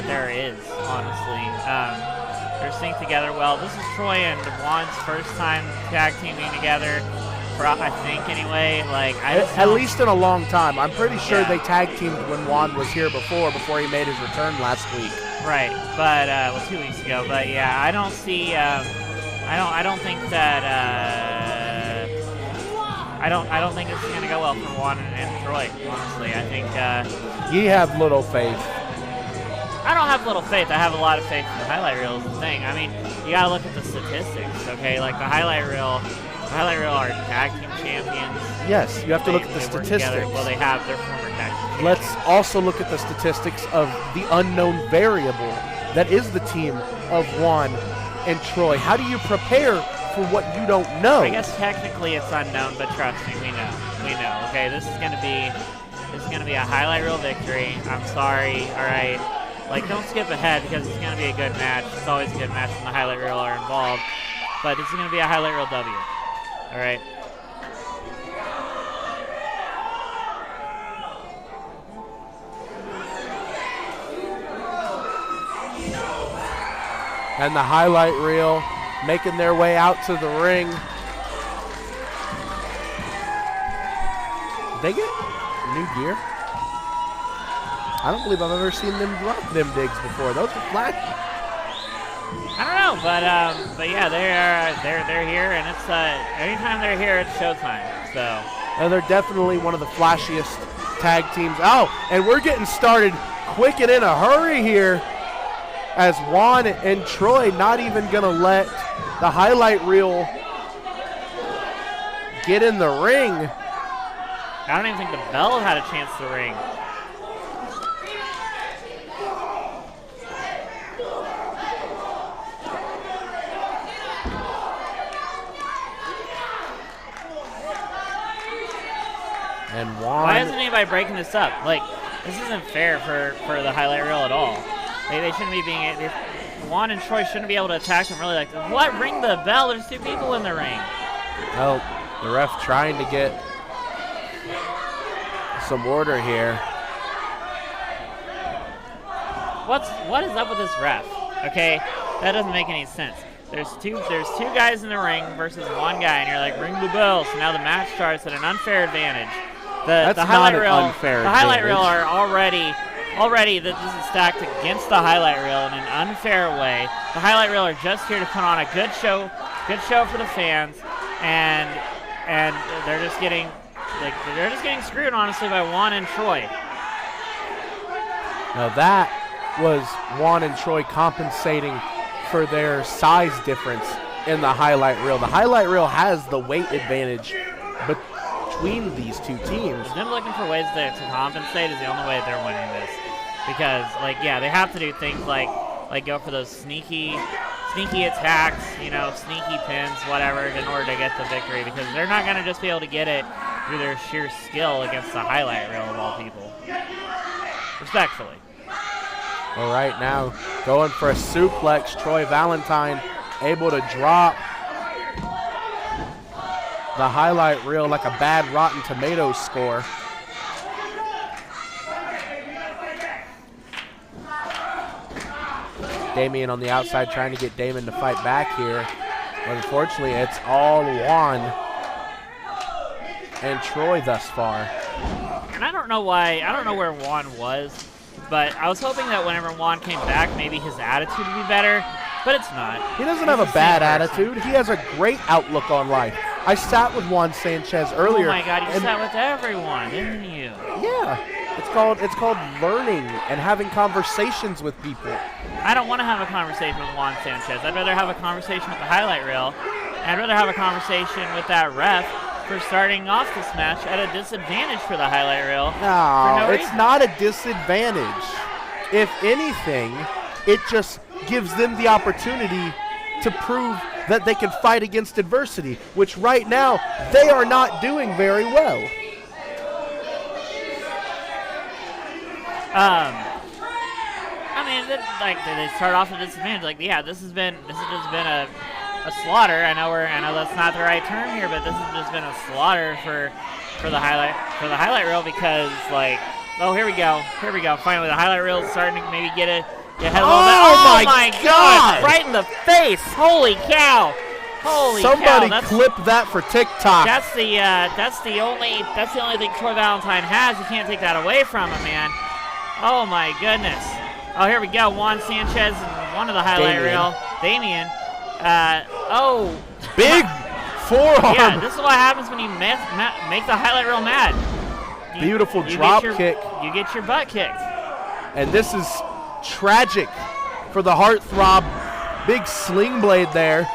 there is, honestly. They're synced together well. This is Troy and Juan's first time tag teaming together, I think anyway. At least in a long time. I'm pretty sure they tag teamed when Juan was here before he made his return last week. Right, but 2 weeks ago. But yeah, I don't see. I don't think that. I don't think this is gonna go well for Juan and Troy. Honestly, I think. You have little faith. I don't have little faith. I have a lot of faith in the Highlight Reel is the thing. I mean, you gotta look at the statistics, okay? Like the Highlight Reel are tag team champions. Yes, you have to look at the statistics. Well, they have their former tag team champions. Let's also look at the statistics of the unknown variable that is the team of Juan and Troy. How do you prepare for what you don't know? I guess technically it's unknown, but trust me, we know. Okay, this is gonna be a Highlight Reel victory. I'm sorry. All right. Don't skip ahead because it's going to be a good match. It's always a good match when the Highlight Reel are involved. But this is going to be a Highlight Reel W. All right. And the Highlight Reel making their way out to the ring. Did they get new gear? I don't believe I've ever seen them drop them digs before. Those are flashy. I don't know, but yeah, they're here, and it's anytime they're here, it's showtime. So. And they're definitely one of the flashiest tag teams. Oh, and we're getting started quick and in a hurry here, as Juan and Troy not even gonna let the Highlight Reel get in the ring. I don't even think the Bell had a chance to ring. And Juan. Why isn't anybody breaking this up? This isn't fair for the Highlight Reel at all. They shouldn't be being. Juan and Troy shouldn't be able to attack them really what? Ring the bell. There's 2 people in the ring. Well, the ref trying to get some order here. What is up with this ref? Okay, that doesn't make any sense. There's two guys in the ring versus 1 guy, and you're like, ring the bell. So now the match starts at an unfair advantage. That's the not Highlight an Reel, unfair The Highlight advantage. Reel are already this is stacked against the Highlight Reel in an unfair way. The Highlight Reel are just here to put on a good show for the fans, and they're just getting screwed honestly by Juan and Troy. Now that was Juan and Troy compensating for their size difference in the highlight reel. The highlight reel has the weight advantage between these two teams. Them looking for ways to compensate is the only way they're winning this. Because, like, yeah, they have to do things like go for those sneaky attacks, you know, sneaky pins, whatever, in order to get the victory. Because they're not going to just be able to get it through their sheer skill against the highlight reel of all people. Respectfully. All right, now going for a suplex. Troy Valentine able to drop the highlight reel like a bad Rotten Tomatoes score. Damian on the outside trying to get Damon to fight back here. But unfortunately, it's all Juan and Troy thus far. And I don't know where Juan was, but I was hoping that whenever Juan came back, maybe his attitude would be better, but it's not. He doesn't have a bad attitude. He has a great outlook on life. I sat with Juan Sanchez earlier. Oh my God, you sat with everyone, didn't you? Yeah. It's called learning and having conversations with people. I don't want to have a conversation with Juan Sanchez. I'd rather have a conversation with the highlight reel. And I'd rather have a conversation with that ref for starting off this match at a disadvantage for the highlight reel. No, it's not a disadvantage. If anything, it just gives them the opportunity to prove that they can fight against adversity, which right now they are not doing very well. I mean, they start off at a disadvantage. Like, yeah, this has just been a slaughter. I know that's not the right term here, but this has just been a slaughter for the highlight reel because, like, oh, here we go. Finally, the highlight reel is starting to maybe get ahead a little bit. Oh my God! Right in the face! Holy cow! Somebody clip that for TikTok. That's the only thing Troy Valentine has. You can't take that away from him, man. Oh my goodness. Oh, here we go. Juan Sanchez and one of the highlight reel. Damian. Big forearm. Yeah, this is what happens when you make the highlight reel mad. Beautiful drop kick. You get your butt kicked. And this is tragic for the heartthrob. Big sling blade there.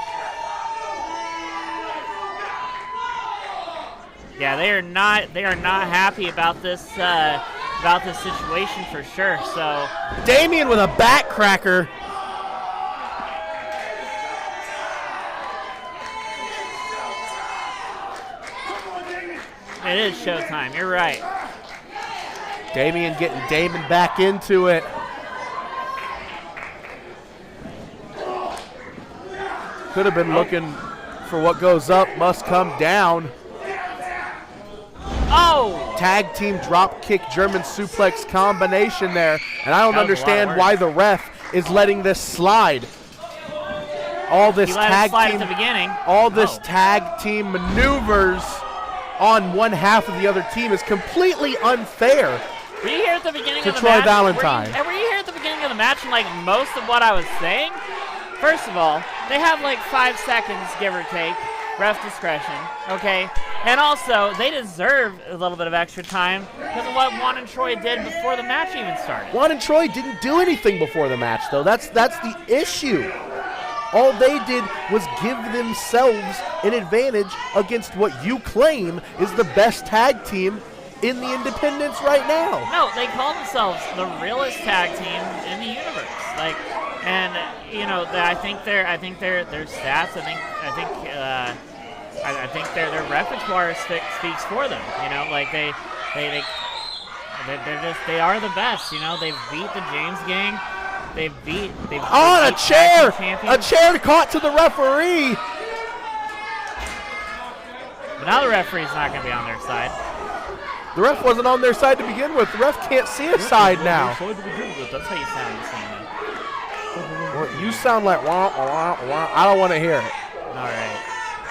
Yeah, they are not happy about this situation for sure. So Damian with a back cracker. It is showtime. You're right. Damian getting Damon back into it. Could have been looking for what goes up must come down. Oh! Tag team drop kick German suplex combination there. And I don't understand why the ref is letting this slide. All this tag team maneuvers on one half of the other team is completely unfair. Were you here at the beginning of the Troy match? Valentine. Were you here at the beginning of the match and like most of what I was saying? First of all, they have like 5 seconds, give or take, ref discretion, okay? And also, they deserve a little bit of extra time because of what Juan and Troy did before the match even started. Juan and Troy didn't do anything before the match, though. That's the issue. All they did was give themselves an advantage against what you claim is the best tag team in the independents right now. No, they call themselves the realest tag team in the universe. Like, and you know, I think their stats. I think their repertoire speaks for them. You know, like they are the best. You know, they've beat the James Gang. They've beat a chair caught to the referee. But now the referee's not going to be on their side. The ref wasn't on their side to begin with. The ref can't see a side now. That's how you sound. Well, you sound like wah, wah, wah. I don't want to hear it. All right.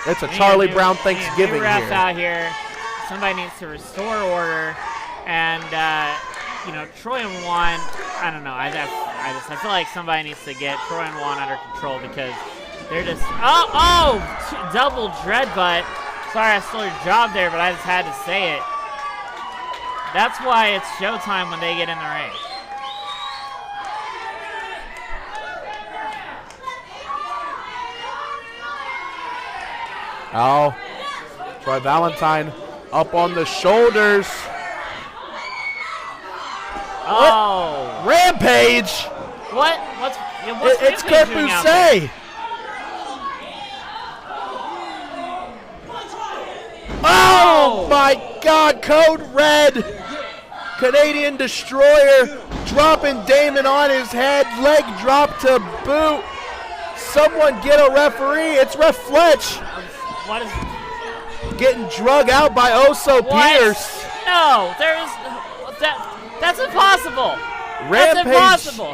It's a Charlie Brown Thanksgiving new ref here. Out here. Somebody needs to restore order, and you know, Troy and Juan. I don't know. I feel like somebody needs to get Troy and Juan under control because they're just double dread butt. Sorry, I stole your job there, but I just had to say it. That's why it's showtime when they get in the ring. Oh, Troy Valentine up on the shoulders. Oh. Rampage. What? What's It's Rampage Kurt doing out there? Busse. Oh my God, Code Red. Canadian Destroyer dropping Damon on his head, leg drop to boot. Someone get a referee. It's Ref Fletch. What is getting drug out by Oso Pierce. No, there's that's impossible. Rampage. That's impossible.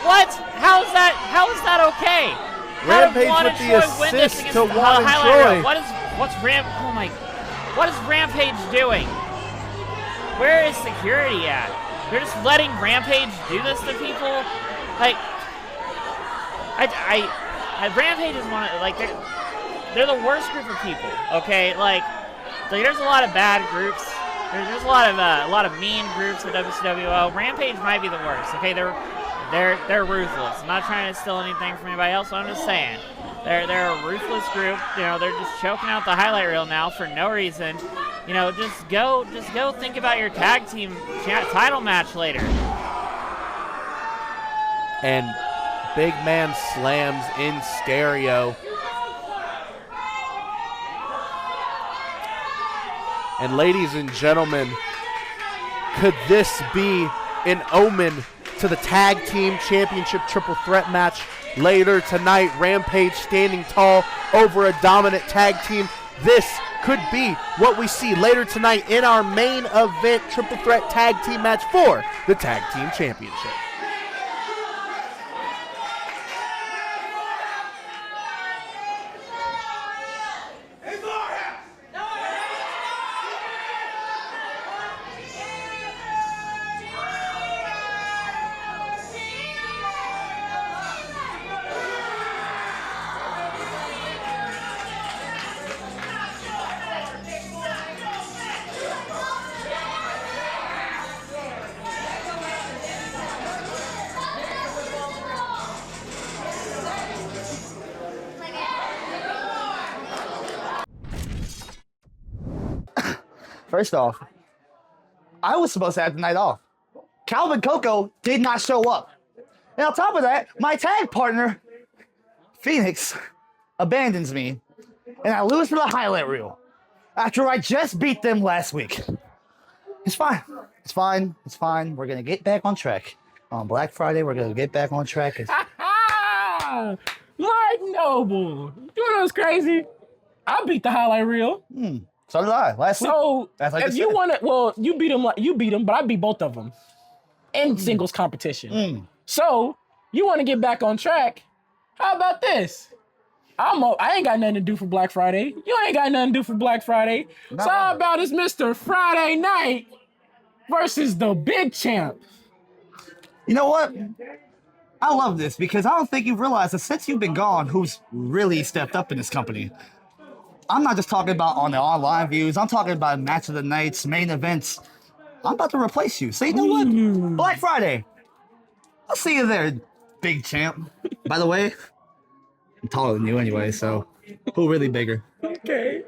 What? How is that okay? Rampage How did with the Troy win this assist against to the Juan highlight Troy. reel? What is Rampage doing? Where is security at? They're just letting Rampage do this to people? Like, Rampage is one of, like, they're the worst group of people, okay? Like there's a lot of bad groups. There's a lot of mean groups at WCWO. Rampage might be the worst, okay? They're ruthless. I'm not trying to steal anything from anybody else, I'm just saying. They're a ruthless group. You know, they're just choking out the highlight reel now for no reason. You know, just go think about your tag team title match later. And Big Man slams in stereo. And ladies and gentlemen, could this be an omen to the tag team championship triple threat match later tonight? Rampage standing tall over a dominant tag team. This could be what we see later tonight in our main event triple threat tag team match for the tag team championship. First off, I was supposed to have the night off. Calvin Coco did not show up. And on top of that, my tag partner, Phoenix, abandons me. And I lose to the highlight reel after I just beat them last week. It's fine. It's fine. It's fine. We're going to get back on track. On Black Friday, we're going to get back on track. Mike Noble. You know what's crazy? I beat the highlight reel. So did I last week. So like if you want to, well, you beat them, but I beat both of them in singles competition. So you want to get back on track? How about this? I ain't got nothing to do for Black Friday. You ain't got nothing to do for Black Friday. So how about it's Mr. Friday Night versus the Big Champ? You know what? I love this because I don't think you've realized that since you've been gone, who's really stepped up in this company. I'm not just talking about on the online views. I'm talking about match of the nights, main events. I'm about to replace you. So you know what? Black Friday. I'll see you there, Big Champ. By the way, I'm taller than you anyway, so who really bigger? Okay.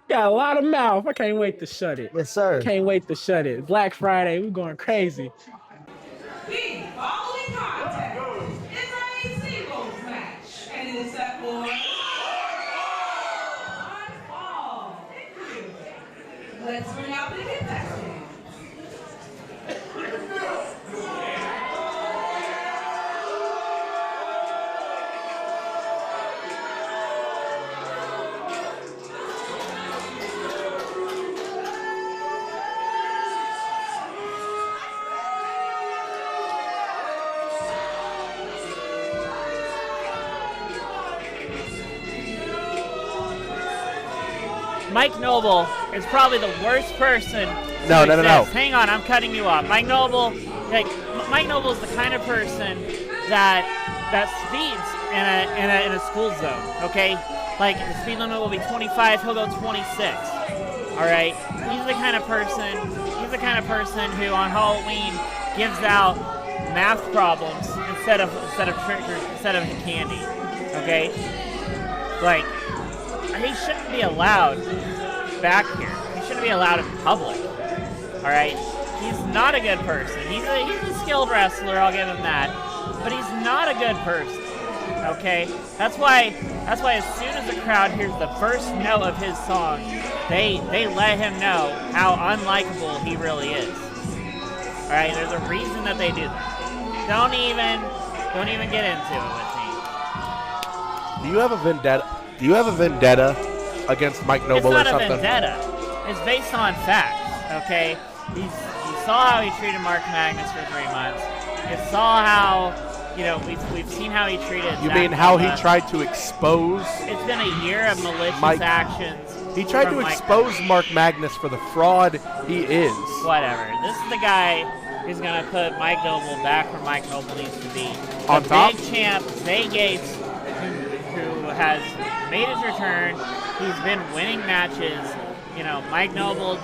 Got a lot of mouth. I can't wait to shut it. Yes, sir. Can't wait to shut it. Black Friday, we're going crazy. The following contest is a singles match, and it is set for one fall. Thank you. Let's bring out the contestants. Mike Noble is probably the worst person. No. Hang on, I'm cutting you off. Mike Noble is the kind of person that speeds in a school zone. Okay, like the speed limit will be 25. He'll go 26. All right, he's the kind of person. He's the kind of person who on Halloween gives out math problems instead of candy. Okay, like. he shouldn't be allowed back here. He shouldn't be allowed in public. All right, he's not a good person. He's a skilled wrestler. I'll give him that, but he's not a good person. Okay, that's why as soon as the crowd hears the first note of his song, they let him know how unlikable he really is. All right, there's a reason that they do that. Don't even get into it with me. Do you have a vendetta? Do you have a vendetta against Mike Noble or something? It's not a vendetta. It's based on facts. Okay, you saw how he treated Mark Magnus for 3 months. You saw how, we've seen how he treated. You Zach mean how Nova. he tried to expose? It's been a year of malicious actions. He tried to expose Mark Magnus for the fraud he is. Whatever. This is the guy who's going to put Mike Noble back where Mike Noble needs to be. On the top? big champ, Zay Gates, who has made his return. He's been winning matches. Mike Noble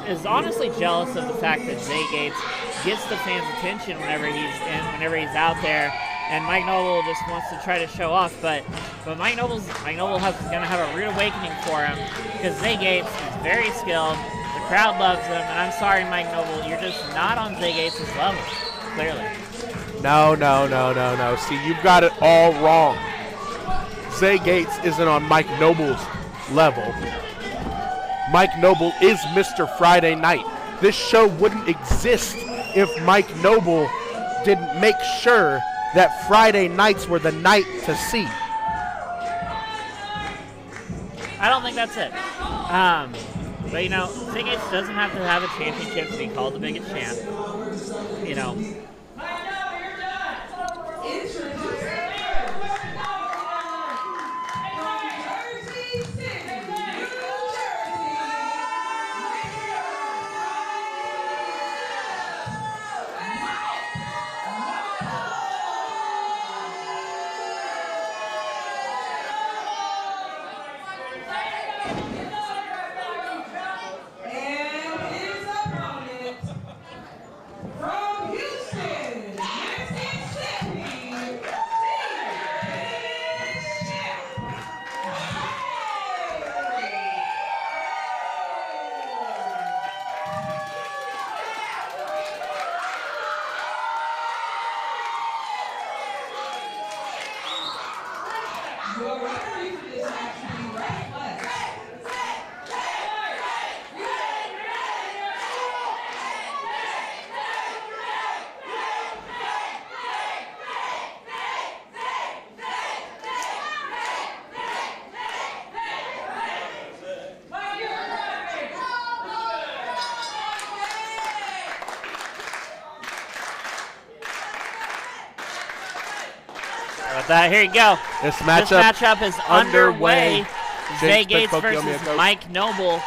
is honestly jealous of the fact that Zay Gates gets the fans' attention whenever he's out there. And Mike Noble just wants to try to show off, but Mike Noble is going to have a rude awakening for him because Zay Gates is very skilled. The crowd loves him, and I'm sorry, Mike Noble, you're just not on Zay Gates' level, clearly. No. See, you've got it all wrong. Zay Gates isn't on Mike Noble's level. Mike Noble is Mr. Friday Night. This show wouldn't exist if Mike Noble didn't make sure that Friday nights were the night to see. I don't think that's it. But Zay Gates doesn't have to have a championship to be called the biggest champ. Here you go. This matchup is underway. Zay Gates Tokyo versus Miyako. Mike Noble.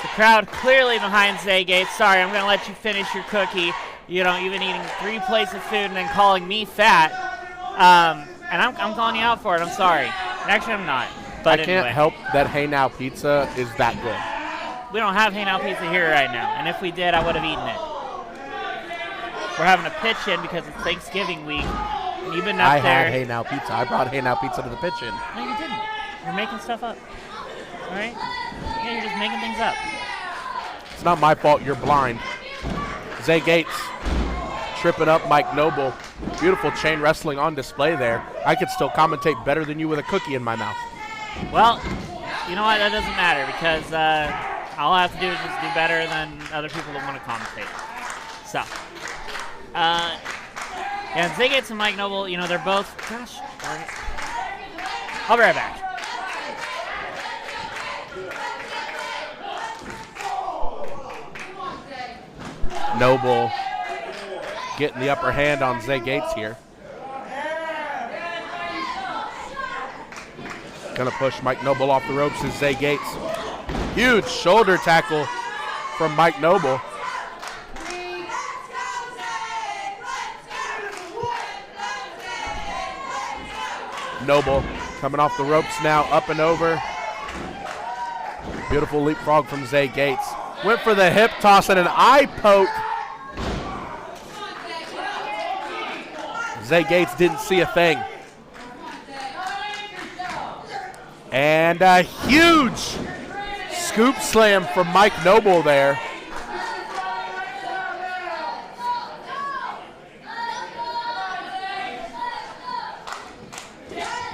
The crowd clearly behind Zay Gates. Sorry, I'm going to let you finish your cookie. You've been eating 3 plates of food and then calling me fat. And I'm calling you out for it. I'm sorry. Actually, I'm not. But I can't anyway. help that Hey Now Pizza is that good. We don't have Hey Now Pizza here right now. And if we did, I would have eaten it. We're having a pitch-in because it's Thanksgiving week. And you've been up there. I had Hey Now Pizza. I brought Hey Now Pizza to the pitch-in. No, you didn't. You're making stuff up. All right? Yeah, you're just making things up. It's not my fault you're blind. Zay Gates tripping up Mike Noble. Beautiful chain wrestling on display there. I could still commentate better than you with a cookie in my mouth. Well, you know what? That doesn't matter because all I have to do is just do better than other people that want to commentate. So, and Zay Gates and Mike Noble, they're both, gosh, darn it. I'll be right back. Noble getting the upper hand on Zay Gates here. Gonna push Mike Noble off the ropes is Zay Gates. Huge shoulder tackle from Mike Noble. Noble coming off the ropes now, up and over. Beautiful leapfrog from Zay Gates. Went for the hip toss and an eye poke. Zay Gates didn't see a thing. And a huge scoop slam from Mike Noble there.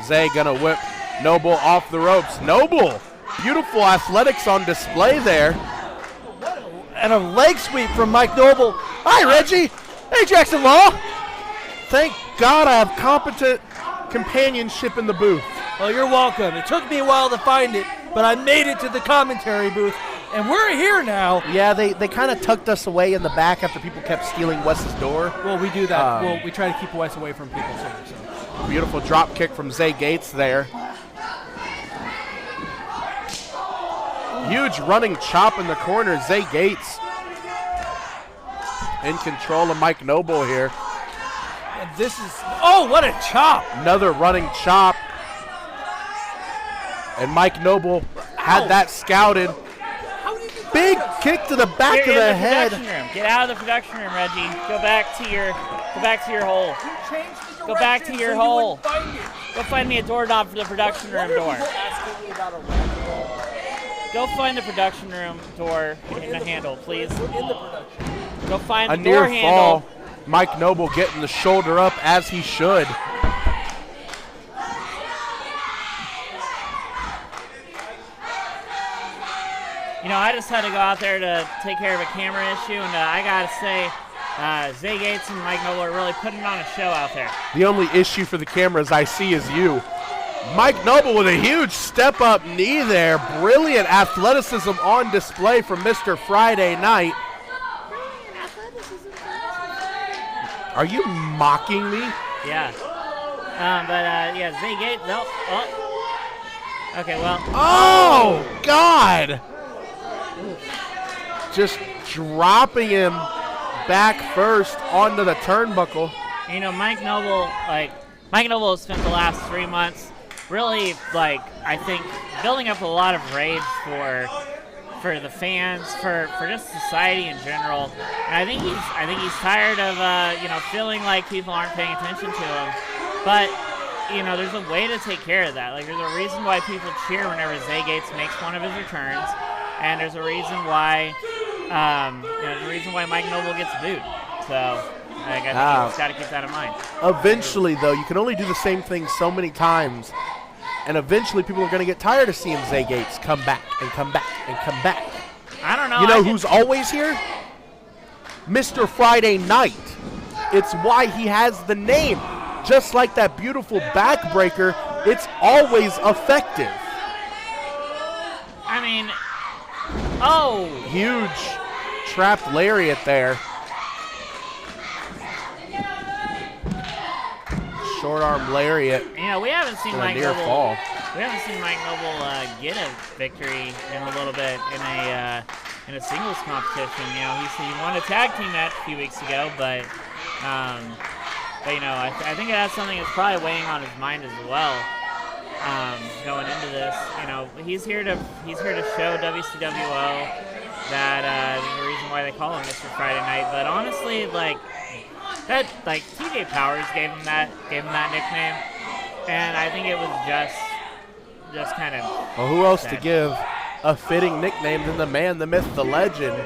Zay gonna whip Noble off the ropes. Noble, beautiful athletics on display there. And a leg sweep from Mike Noble. Hi, Reggie. Hey, Jackson Law. Thank God I have competent companionship in the booth. Well, you're welcome. It took me a while to find it, but I made it to the commentary booth, and we're here now. Yeah, they kind of tucked us away in the back after people kept stealing Wes's door. Well, we do that. We try to keep Wes away from people. So. Beautiful drop kick from Zay Gates there. Huge running chop in the corner. Zay Gates in control of Mike Noble here. And this is, oh, what a chop. Another running chop. And Mike Noble had that scouted. Big kick to the back of the head. Room. Get out of the production room, Reggie. Go back to your hole. Go back to your hole. Go find me a doorknob for the production room door. Go find the production room door and the handle, please. Go find the door handle. A near fall. Mike Noble getting the shoulder up as he should. You know, I just had to go out there to take care of a camera issue, and I got to say, Zay Gates and Mike Noble are really putting on a show out there. The only issue for the cameras I see is you. Mike Noble with a huge step-up knee there. Brilliant athleticism on display from Mr. Friday Night. Are you mocking me? Yeah. Yeah, Zay Gates, no. Oh. Okay, well. Oh, God. Just dropping him back first onto the turnbuckle. You know, Mike Noble has spent the last 3 months really, I think, building up a lot of rage for the fans, for just society in general. And I think he's tired of feeling like people aren't paying attention to him. But there's a way to take care of that. Like, there's a reason why people cheer whenever Zay Gates makes one of his returns, and there's a reason why Mike Noble gets booed. So I think he's got to keep that in mind. Eventually, though, you can only do the same thing so many times, and eventually people are going to get tired of seeing Zay Gates come back and come back and come back. I don't know. You know who's always here? Mr. Friday Night. It's why he has the name. Just like that beautiful backbreaker, it's always effective. I mean, oh! Huge trapped lariat there. Short arm lariat. We haven't seen Mike near Noble. Fall. We haven't seen Mike Noble get a victory in a little bit in a singles competition. He won a tag team match a few weeks ago, but I think that's something that's probably weighing on his mind as well. Going into this, he's here to show WCWO that the reason why they call him Mr. Friday Night. But honestly, TJ Powers gave him that nickname, and I think it was just kind of. Well, who else to give a fitting nickname than the man, the myth, the legend?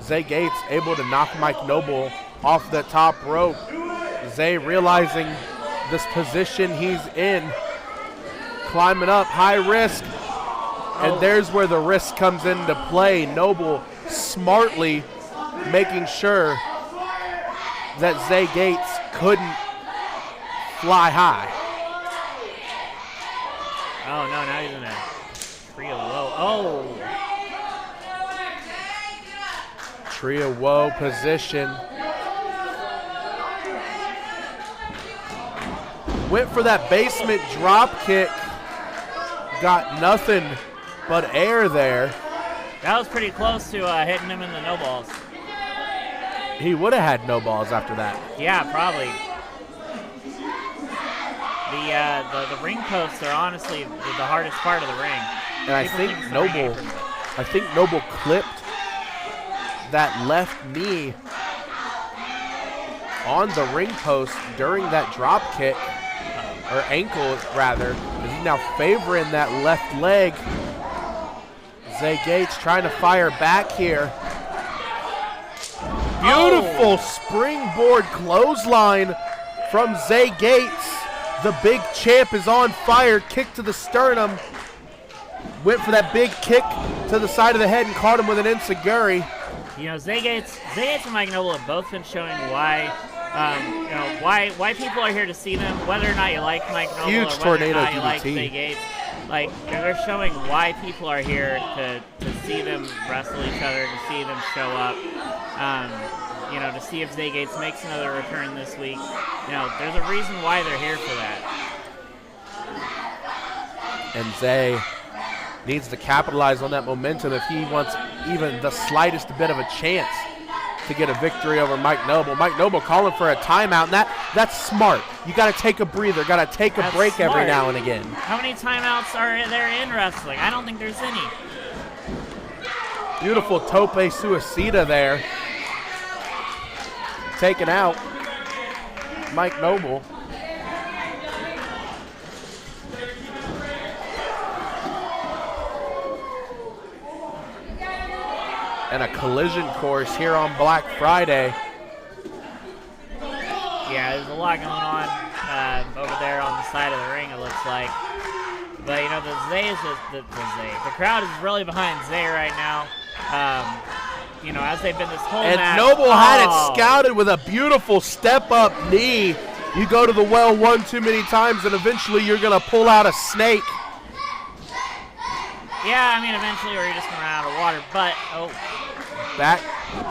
Zay Gates able to knock Mike Noble off the top rope. Zay realizing this position he's in, climbing up, high risk, and there's where the risk comes into play. Noble smartly making sure that Zay Gates couldn't fly high. Oh, no, now he's in a trio low. Oh! Trio woe position. Went for that basement drop kick. Got nothing but air there. That was pretty close to hitting him in the no balls. He would have had no balls after that. Yeah, probably. The ring posts are honestly the hardest part of the ring. And I think Noble clipped that left knee on the ring post during that drop kick. or ankle rather, as he's now favoring that left leg. Zay Gates trying to fire back here. Beautiful springboard clothesline from Zay Gates. The big champ is on fire. Kick to the sternum. Went for that big kick to the side of the head and caught him with an enziguri. You know, Zay Gates and Mike Noble have both been showing why people are here to see them, whether or not you like Mike Noble Huge or whether tornado or not you DDT. like Zay Gates. Like, they're showing why people are here to see them wrestle each other, to see them show up. You know, to see if Zay Gates makes another return this week. You know, there's a reason why they're here for that. And Zay needs to capitalize on that momentum if he wants even the slightest bit of a chance to get a victory over Mike Noble. Mike Noble calling for a timeout, and that's smart. You got to take a breather, got to take a break smart. every now and again. How many timeouts are there in wrestling? I don't think there's any. Beautiful tope suicida there. Taken out Mike Noble. And a collision course here on Black Friday. Yeah, there's a lot going on over there on the side of the ring, it looks like. But, you know, the crowd is really behind Zay right now. You know, as they've been this whole match. And Noble had it scouted with a beautiful step-up knee. You go to the well one too many times, and eventually you're going to pull out a snake. Yeah, I mean, eventually, or you're just going to run out of water. But,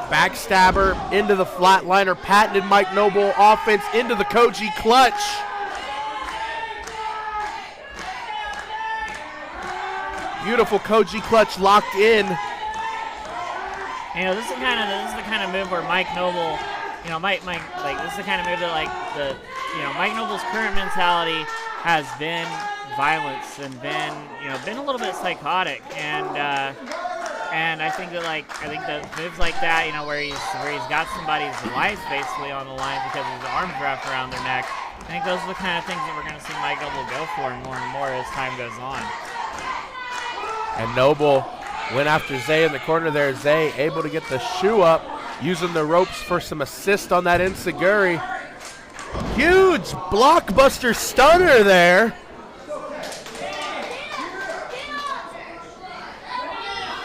Backstabber into the flatliner, patented Mike Noble offense into the Koji clutch. Beautiful Koji clutch locked in. You know, this is the kind of move where Mike Noble, you know, this is the kind of move that Mike Noble's current mentality has been violence and been a little bit psychotic, and I think that moves like that, you know, where he's got somebody's life basically on the line because his arms wrapped around their neck. I think those are the kind of things that we're going to see Mike Noble go for more and more as time goes on. And Noble went after Zay in the corner there. Zay able to get the shoe up, using the ropes for some assist on that enziguri. Huge blockbuster stunner there.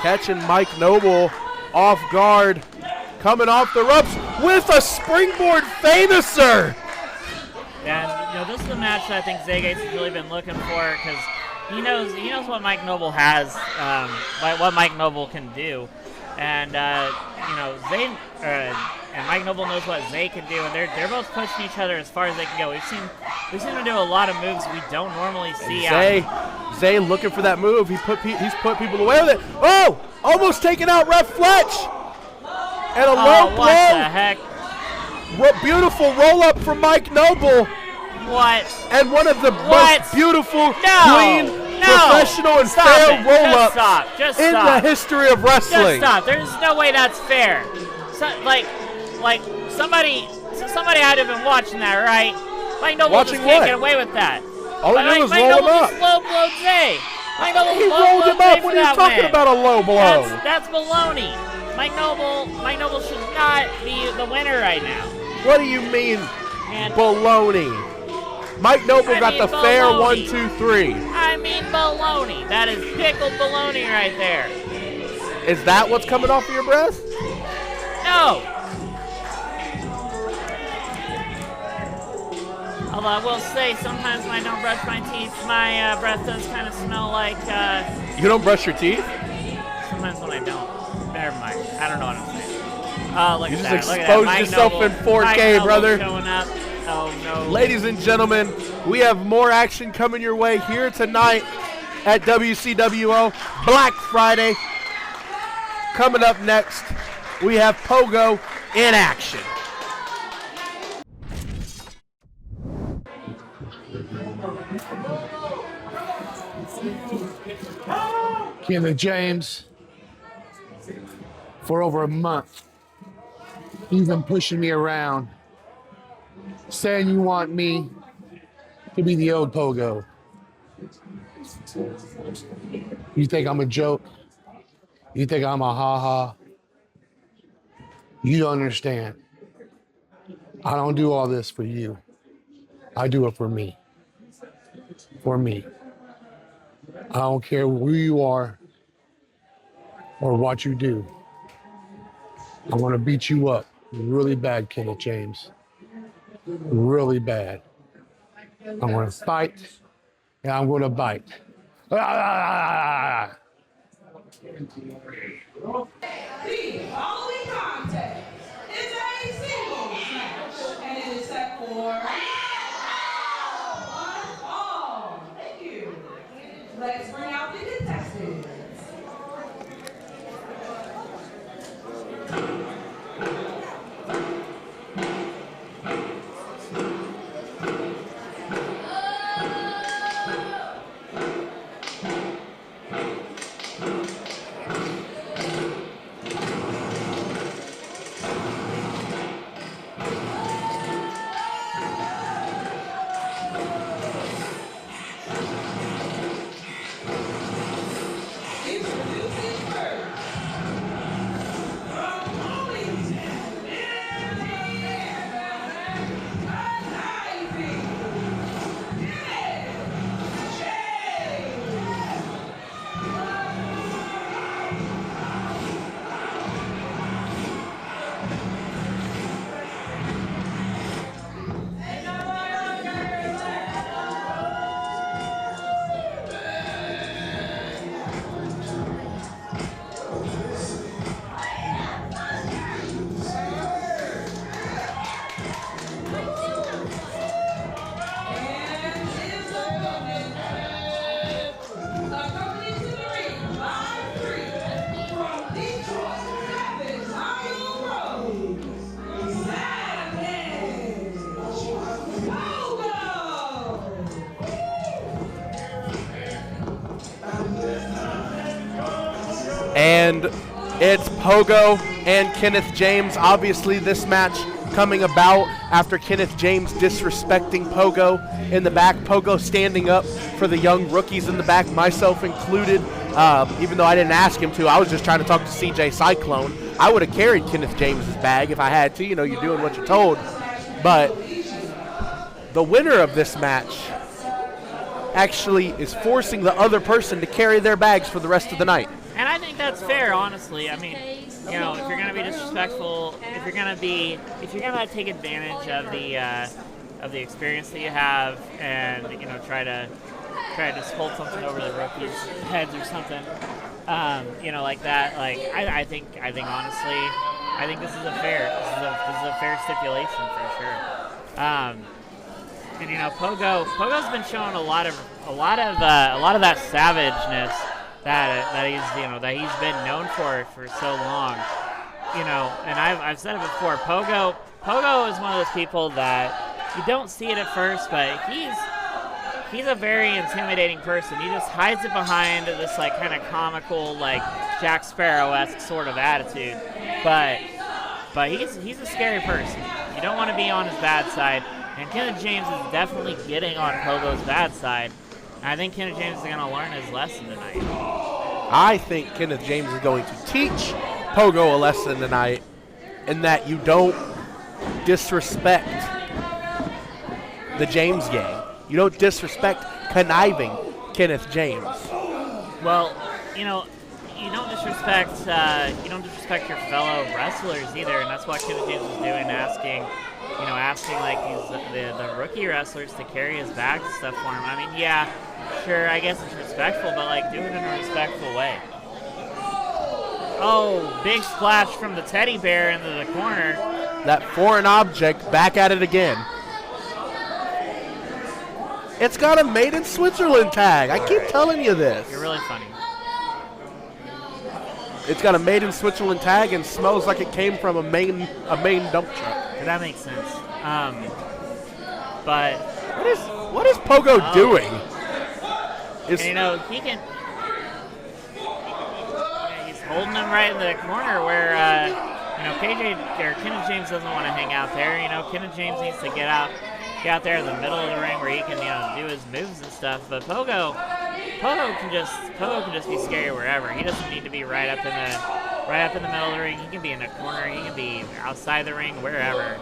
Catching Mike Noble off guard, coming off the ropes with a springboard famouser. And you know, this is the match that I think Zay Gates has really been looking for, because he knows what Mike Noble has, what Mike Noble can do, and you know, Zay and Mike Noble knows what Zay can do, and they're both pushing each other as far as they can go. We've seen them do a lot of moves we don't normally see. Zay looking for that move. He's put people away with it. Oh, almost taking out Ref Fletch, and a low blow. What the heck? What beautiful roll up from Mike Noble. What? And one of the most beautiful, clean, professional, and fair roll-ups in the history of wrestling. Just stop. There's no way that's fair. Somebody had to have been watching that, right? Mike Noble just can't get away with that. All he did was roll him up. Low blow Zay. Mike Noble He rolled him up. What are you talking about, a low blow? That's baloney. Mike Noble should not be the winner right now. What do you mean, baloney? Mike Noble got the fair 1, 2, 3. I mean baloney. That is pickled baloney right there. Is that what's coming off of your breath? No. Although I will say, sometimes when I don't brush my teeth, my breath does kind of smell like... You don't brush your teeth? Sometimes when I don't. Never mind. I don't know what I'm saying. Look you at just that. exposed yourself in 4K, brother. Showing up. Oh, no. Ladies and gentlemen, we have more action coming your way here tonight at WCWO Black Friday. Coming up next, we have Pogo in action. Kenneth James, for over a month, you've been pushing me around, saying you want me to be the old Pogo. You think I'm a joke? You think I'm a ha-ha? You don't understand. I don't do all this for you. I do it for me. For me. I don't care who you are or what you do. I'm gonna beat you up really bad, Kenneth James. Really bad. I'm gonna fight and I'm gonna bite. Ah! The following contest is a singles match, and it is set for one fall. Thank you. Let's bring out the contestants. And it's Pogo and Kenneth James. Obviously, this match coming about after Kenneth James disrespecting Pogo in the back. Pogo standing up for the young rookies in the back, myself included. Even though I didn't ask him to, I was just trying to talk to CJ Cyclone. I would have carried Kenneth James's bag if I had to. You know, you're doing what you're told. But the winner of this match actually is forcing the other person to carry their bags for the rest of the night. And I think that's fair, honestly. I mean, you know, if you're gonna be disrespectful, if you're gonna take advantage of the experience that you have, and you know, try to just hold something over the rookies' heads or something, you know, like that. Like I think honestly, I think this is a fair stipulation for sure. And you know, Pogo's been showing a lot of that savageness that he's been known for so long, you know. And I've said it before. Pogo is one of those people that you don't see it at first, but he's a very intimidating person. He just hides it behind this like kind of comical, like Jack Sparrow-esque sort of attitude, but he's a scary person. You don't want to be on his bad side, and Kenneth James is definitely getting on Pogo's bad side. I think Kenneth James is going to learn his lesson tonight. I think Kenneth James is going to teach Pogo a lesson tonight, in that you don't disrespect the James gang. You don't disrespect conniving Kenneth James. Well, you know, you don't disrespect your fellow wrestlers either, and that's what Kenneth James is doing, asking like the rookie wrestlers to carry his bags and stuff for him. I mean, yeah, sure, I guess it's respectful, but like do it in a respectful way. Oh, big splash from the teddy bear into the corner. That foreign object back at it again. It's got a Made in Switzerland tag. I keep telling you this. You're really funny. It's got a Made in Switzerland tag and smells like it came from a main dump truck. That makes sense. But what is Pogo doing? And, you know, he's holding him right in the corner where Kenneth James doesn't want to hang out there. You know, Kenneth James needs to get out get out there in the middle of the ring where he can, do his moves and stuff. But Pogo can just be scary wherever. He doesn't need to be right up in the middle of the ring. He can be in a corner. He can be outside the ring, wherever.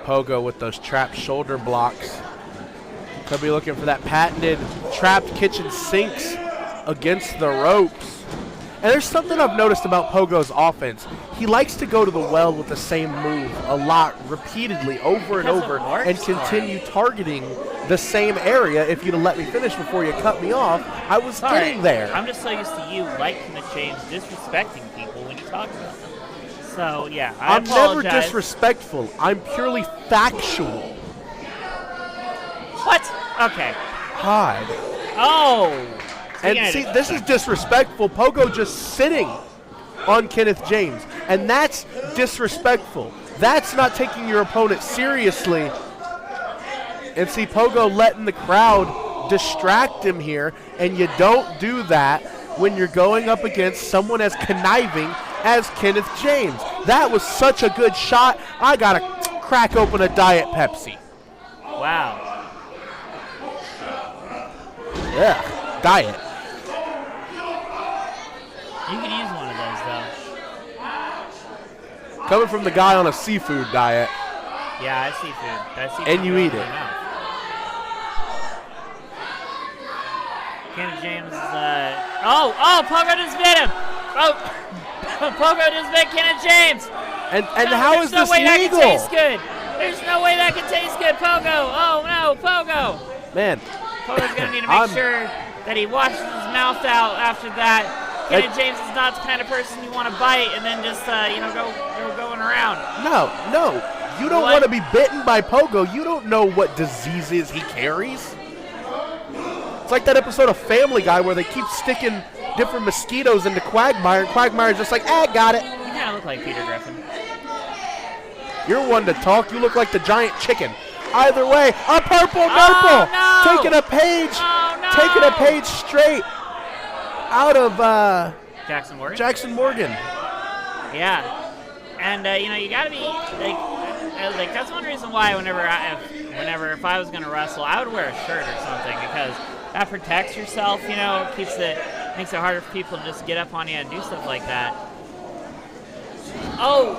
Pogo with those trapped shoulder blocks. He'll be looking for that patented trapped kitchen sinks against the ropes. And there's something I've noticed about Pogo's offense. He likes to go to the well with the same move a lot, repeatedly, over and over, and continue targeting the same area. If you'd have let me finish before you cut me off, I was getting there. I'm just so used to you, like Kenneth James, disrespecting people when you talk about them. So, yeah, I'm never apologize. disrespectful. I'm purely factual. What? Okay. Hi. Oh. And see, this is disrespectful. Pogo just sitting on Kenneth James, and that's disrespectful. That's not taking your opponent seriously. And see, Pogo letting the crowd distract him here, and you don't do that when you're going up against someone as conniving as Kenneth James. That was such a good shot. I gotta crack open a Diet Pepsi. Wow. Yeah, diet. You could use one of those, though. Coming from the guy on a seafood diet. Yeah, I seafood. And you eat it. Kenneth James is, Pogo just bit him. Oh, Pogo just bit Kenneth James. And how is this legal? That can taste good. There's no way that can taste good, Pogo. Oh, no, Pogo. Man. Pogo's going to need to make sure that he washes his mouth out after that. Kenneth James is not the kind of person you want to bite and then just, go going around. No. You don't want to be bitten by Pogo. You don't know what diseases he carries. It's like that episode of Family Guy where they keep sticking different mosquitoes into Quagmire, and Quagmire's just like, got it. You kind of look like Peter Griffin. You're one to talk. You look like the giant chicken. Either way, a purple nurple. No. Taking a page straight out of Jackson Morgan. Yeah. And, you got to be, like, that's one reason why whenever if I was going to wrestle, I would wear a shirt or something, because that protects yourself, makes it harder for people to just get up on you and do stuff like that. Oh!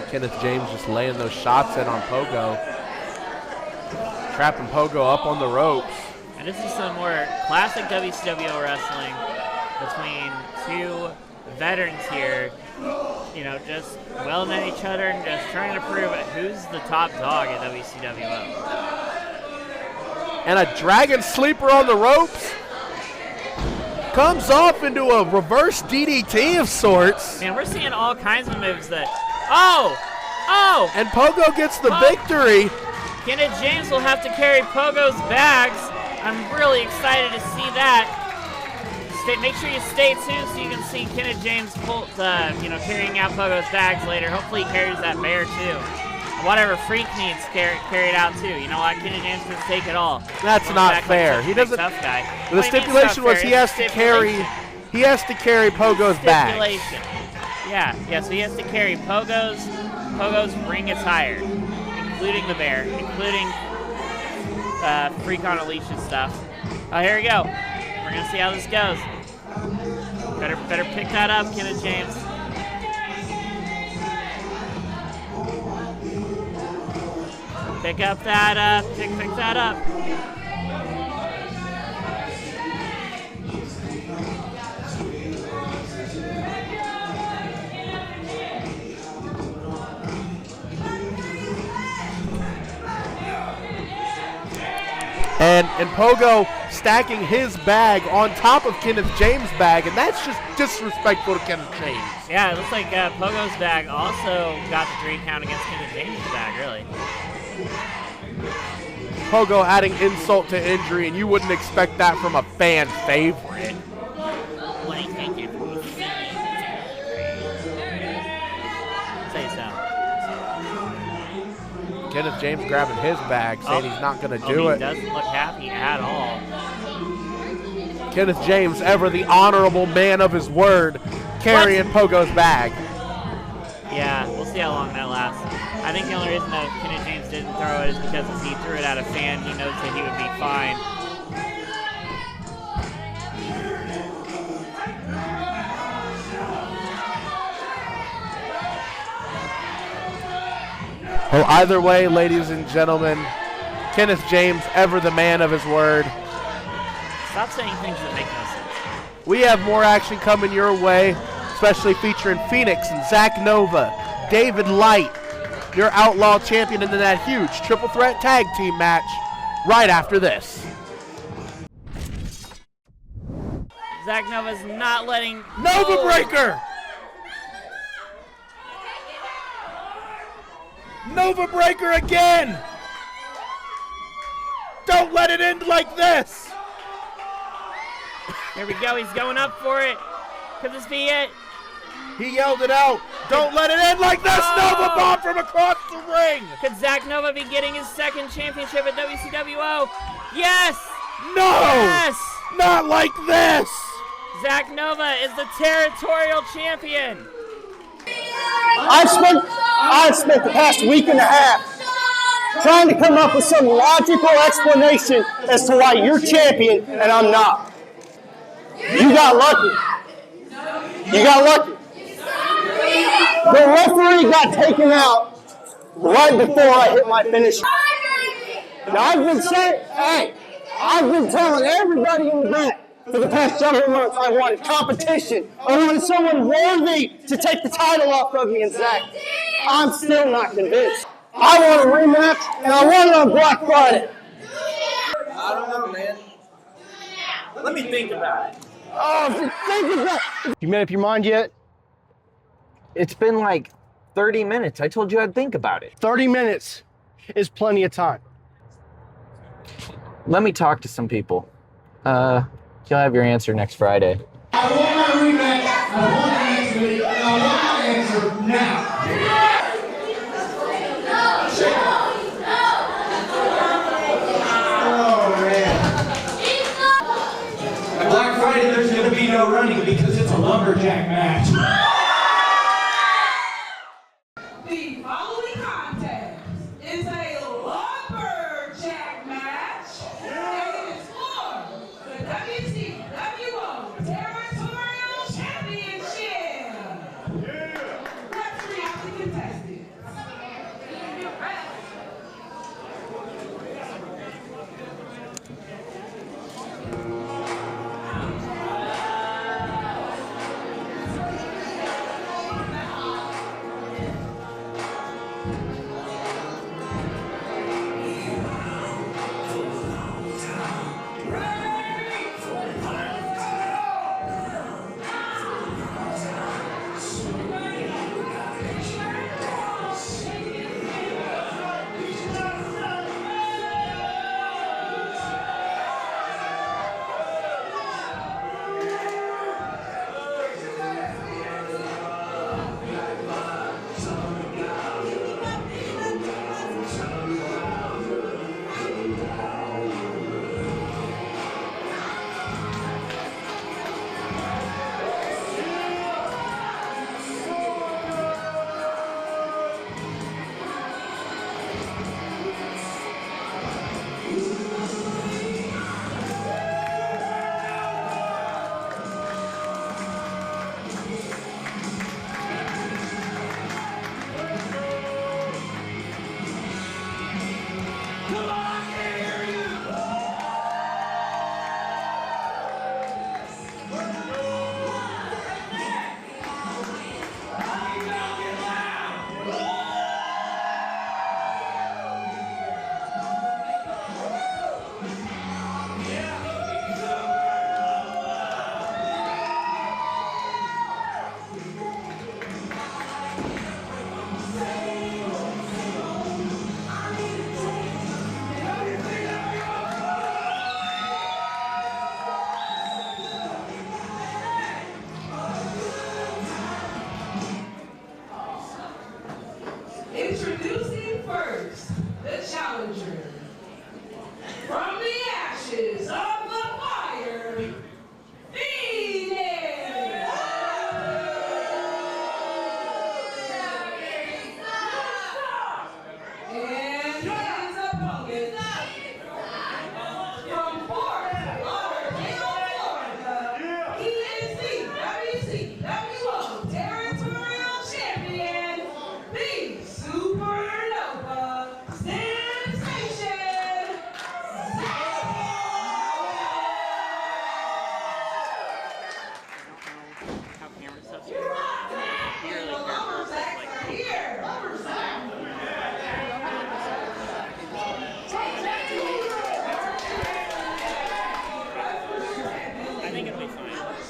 Kenneth James just laying those shots in on Pogo. Trapping Pogo up on the ropes. And this is some more classic WCWO wrestling between two veterans here, just welling at each other and just trying to prove who's the top dog at WCWO. And a dragon sleeper on the ropes. Comes off into a reverse DDT of sorts. Man, we're seeing all kinds of moves that... Oh! And Pogo gets the victory. Kenneth James will have to carry Pogo's bags. I'm really excited to see that. Make sure you stay tuned so you can see Kenneth James carrying out Pogo's bags later. Hopefully he carries that bear too. Whatever freak needs carried out too. You know what? Kenneth James can take it all. That's not fair. He doesn't. Tough guy. The stipulation was he has to carry Pogo's bags. Yeah. So he has to carry Pogo's ring attire, including the bear, including Freak on a Leash and stuff. Oh, here we go. We're gonna see how this goes. Better pick that up, Kenneth James. Pick that up. And Pogo stacking his bag on top of Kenneth James' bag, and that's just disrespectful to Kenneth James. Yeah, it looks like Pogo's bag also got the 3 count against Kenneth James' bag, really. Pogo adding insult to injury, and you wouldn't expect that from a fan favorite. What do you think? Say so. Kenneth James grabbing his bag, saying he's not going to do it. He doesn't look happy at all. Kenneth James, ever the honorable man of his word, carrying Pogo's bag. Yeah, we'll see how long that lasts. I think the only reason that Kenny James didn't throw it is because if he threw it at a fan, he knows that he would be fine. Well, either way, ladies and gentlemen, Kenneth James, ever the man of his word. Stop saying things that make no sense. We have more action coming your way, especially featuring Phoenix and Zach Nova, David Light, your Outlaw champion in that huge triple threat tag team match right after this. Zach Nova's not letting... Nova Breaker! Nova Breaker again! Don't let it end like this! Here we go, he's going up for it. Could this be it? He yelled it out. Don't let it end like this! Nova bomb from across the ring! Could Zach Nova be getting his second championship at WCWO? Yes! No! Yes! Not like this! Zach Nova is the territorial champion. I've spent the past week and a half trying to come up with some logical explanation as to why you're champion and I'm not. You got lucky. You got lucky. The referee got taken out right before I hit my finish. Now I've been telling everybody in the back for the past several months I wanted competition. I wanted someone worthy to take the title off of me, and Zach, I'm still not convinced. I want a rematch, and I want it on Black Friday. I don't know, man. Let me think about it. Oh, think about it. You made up your mind yet? It's been like 30 minutes. I told you I'd think about it. 30 minutes is plenty of time. Let me talk to some people. You'll have your answer next Friday. I want my rematch. I want an answer. And I want an answer now. Oh, man. At Black Friday, there's going to be no running because it's a lumberjack match. The following contest is a lumberjack match, and it is for the WCWO Territorial Championship. Let's bring out the contestants.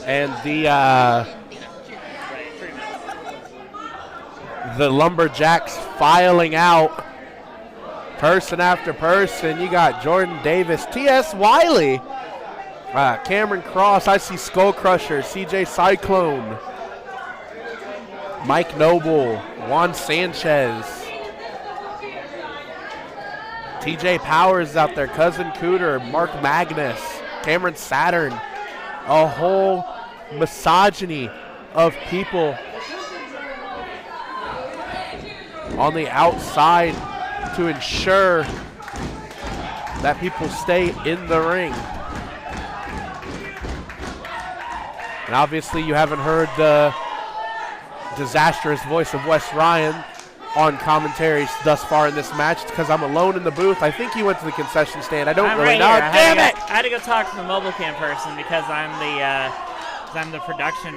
And the Lumberjacks filing out person after person. You got Jordan Davis, T.S. Wiley, Cameron Cross. I see Skull Crusher, C.J. Cyclone, Mike Noble, Juan Sanchez, T.J. Powers out there, Cousin Cooter, Mark Magnus, Cameron Saturn. A whole misogyny of people on the outside to ensure that people stay in the ring. And obviously you haven't heard the disastrous voice of Wes Ryan on commentary thus far in this match because I'm alone in the booth. I think he went to the concession stand. I don't really know. Damn it! I had to go talk to the mobile cam person because I'm the production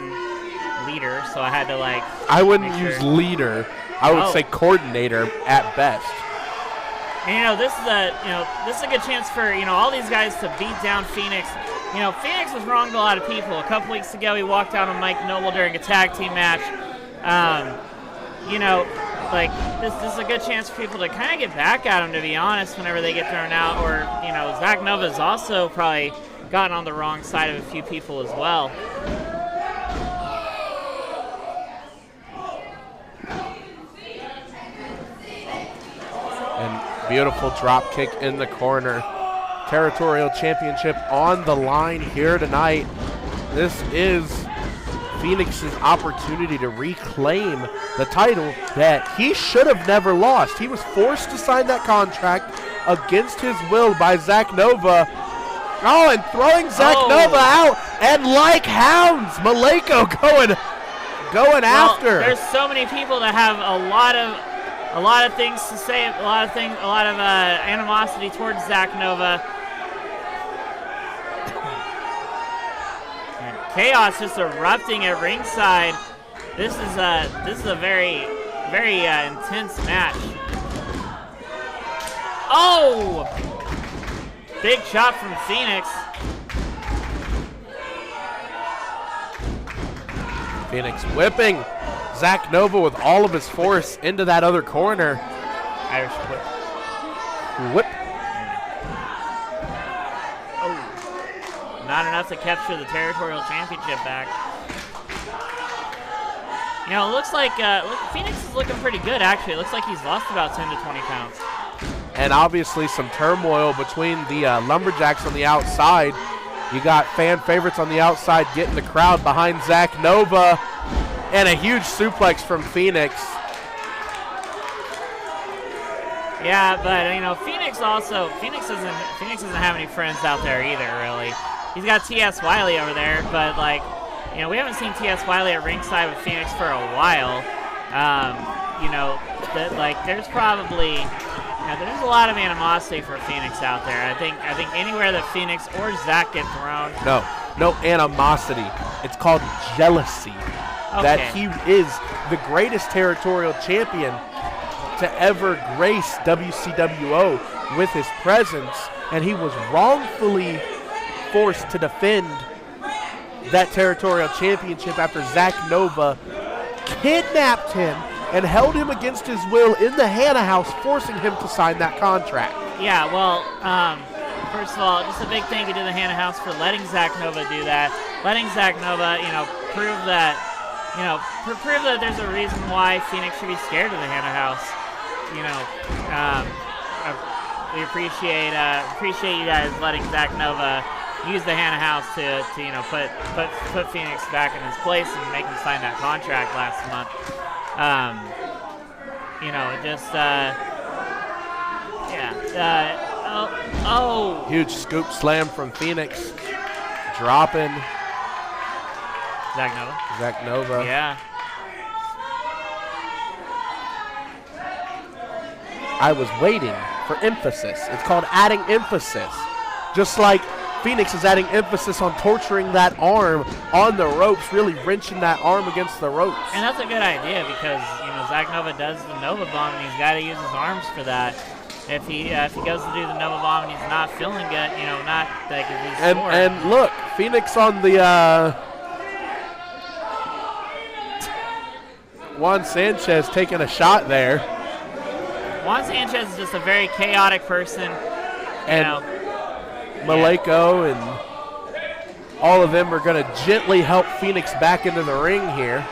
leader, so I had to like. I wouldn't use leader. I would say coordinator at best. And this is a good chance for all these guys to beat down Phoenix. Phoenix was wrong to a lot of people. A couple weeks ago, he walked out on Mike Noble during a tag team match. This is a good chance for people to kind of get back at him, to be honest, whenever they get thrown out. Or, Zach Nova's also probably gotten on the wrong side of a few people as well. And beautiful drop kick in the corner. Territorial championship on the line here tonight. This is Phoenix's opportunity to reclaim the title that he should have never lost. He was forced to sign that contract against his will by Zach Nova. Oh, and throwing Zach Nova out, and like hounds, Maleko going after. There's so many people that have a lot of things to say, a lot of animosity towards Zach Nova. Chaos just erupting at ringside. This is a very, very intense match. Oh! Big chop from Phoenix. Phoenix whipping Zach Nova with all of his force into that other corner. Irish whip. Whip. Not enough to capture the territorial championship back. It looks like Phoenix is looking pretty good, actually. It looks like he's lost about 10 to 20 pounds. And obviously some turmoil between the Lumberjacks on the outside. You got fan favorites on the outside getting the crowd behind Zach Nova. And a huge suplex from Phoenix. Yeah, but Phoenix doesn't have any friends out there either, really. He's got T.S. Wiley over there, but we haven't seen T.S. Wiley at ringside with Phoenix for a while. There's probably there's a lot of animosity for Phoenix out there. I think anywhere that Phoenix or Zach get thrown. No animosity. It's called jealousy. Okay. That he is the greatest territorial champion to ever grace WCWO with his presence, and he was wrongfully forced to defend that territorial championship after Zach Nova kidnapped him and held him against his will in the Hannah House, forcing him to sign that contract. Yeah, well, first of all, just a big thank you to the Hannah House for letting Zach Nova do that, letting Zach Nova, prove that there's a reason why Phoenix should be scared of the Hannah House. We appreciate you guys letting Zach Nova use the Hannah House to put Phoenix back in his place and make him sign that contract last month. Huge scoop slam from Phoenix, dropping Zach Nova. Yeah. I was waiting for emphasis. It's called adding emphasis. Just like Phoenix is adding emphasis on torturing that arm on the ropes, really wrenching that arm against the ropes. And that's a good idea because, Zach Nova does the Nova Bomb and he's got to use his arms for that. If he goes to do the Nova Bomb and he's not feeling good, not like if he's sore. And look, Phoenix on the Juan Sanchez taking a shot there. Juan Sanchez is just a very chaotic person. And Maleko and all of them are going to gently help Phoenix back into the ring here.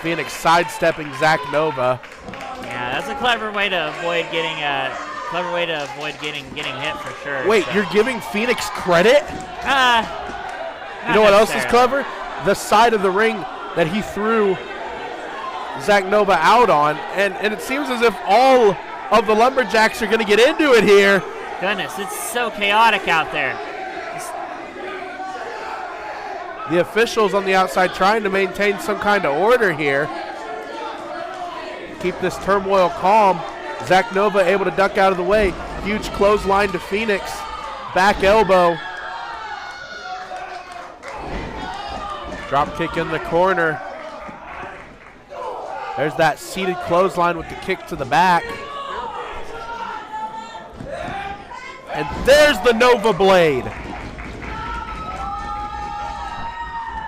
Phoenix sidestepping Zach Nova. Yeah, that's a clever way to avoid getting getting hit for sure. Wait, so. you're giving Phoenix credit? You know what else is clever? The side of the ring that he threw Zach Nova out on, and it seems as if all of the Lumberjacks are going to get into it here. Goodness, it's so chaotic out there. The officials on the outside trying to maintain some kind of order here. Keep this turmoil calm. Zach Nova able to duck out of the way. Huge clothesline to Phoenix. Back elbow. Drop kick in the corner. There's that seated clothesline with the kick to the back. And there's the Nova Blade.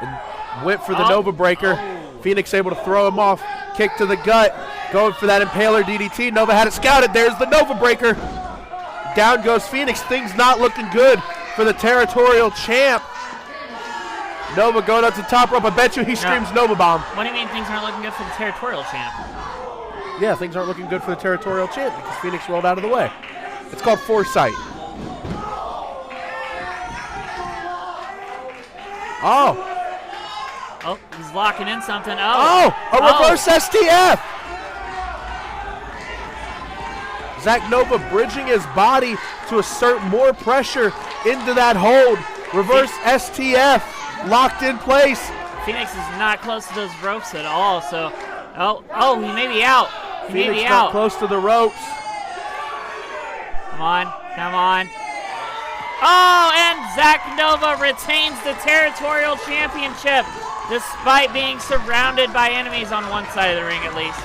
And went for the Nova Breaker. Phoenix able to throw him off. Kick to the gut. Going for that Impaler DDT. Nova had it scouted. There's the Nova Breaker. Down goes Phoenix. Things not looking good for the territorial champ. Nova going up to the top rope. I bet you he screams Nova Bomb. What do you mean things aren't looking good for the territorial champ? Yeah, things aren't looking good for the territorial champ because Phoenix rolled out of the way. It's called foresight. Oh, he's locking in something. A reverse STF. Zach Nova bridging his body to assert more pressure into that hold. Reverse STF locked in place. Phoenix is not close to those ropes at all, so he may be out. He Phoenix may be not out. close to the ropes. Come on. Oh, and Zach Nova retains the territorial championship despite being surrounded by enemies on one side of the ring at least.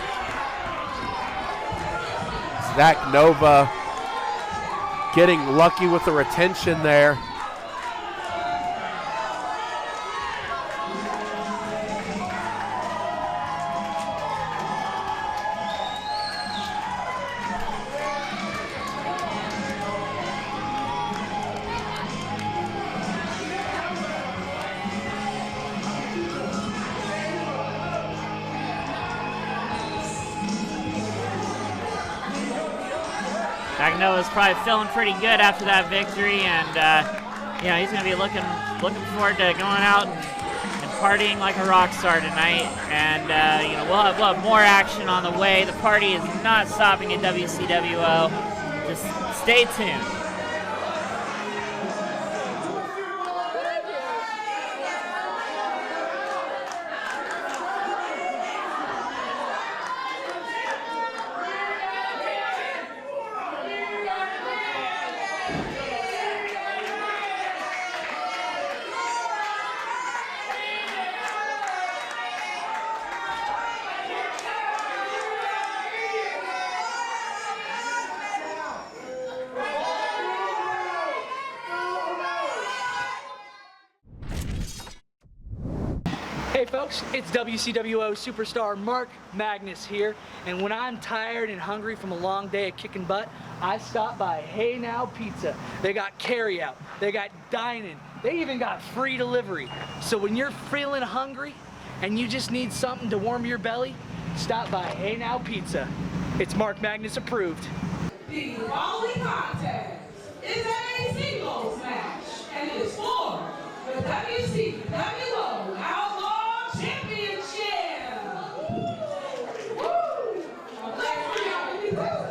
Zach Nova getting lucky with the retention there. Zach Nova's probably feeling pretty good after that victory, and he's going to be looking forward to going out and partying like a rock star tonight. And we'll have more action on the way. The party is not stopping at WCWO. Just stay tuned. Hey folks, it's WCWO superstar Mark Magnus here, and when I'm tired and hungry from a long day of kicking butt, I stop by Hey Now Pizza. They got carryout, they got dine-in, they even got free delivery. So when you're feeling hungry and you just need something to warm your belly, stop by Hey Now Pizza. It's Mark Magnus approved. The following contest is a singles match, and it is for the WCWO Outlaw Championship. Woo! Let's bring out the people.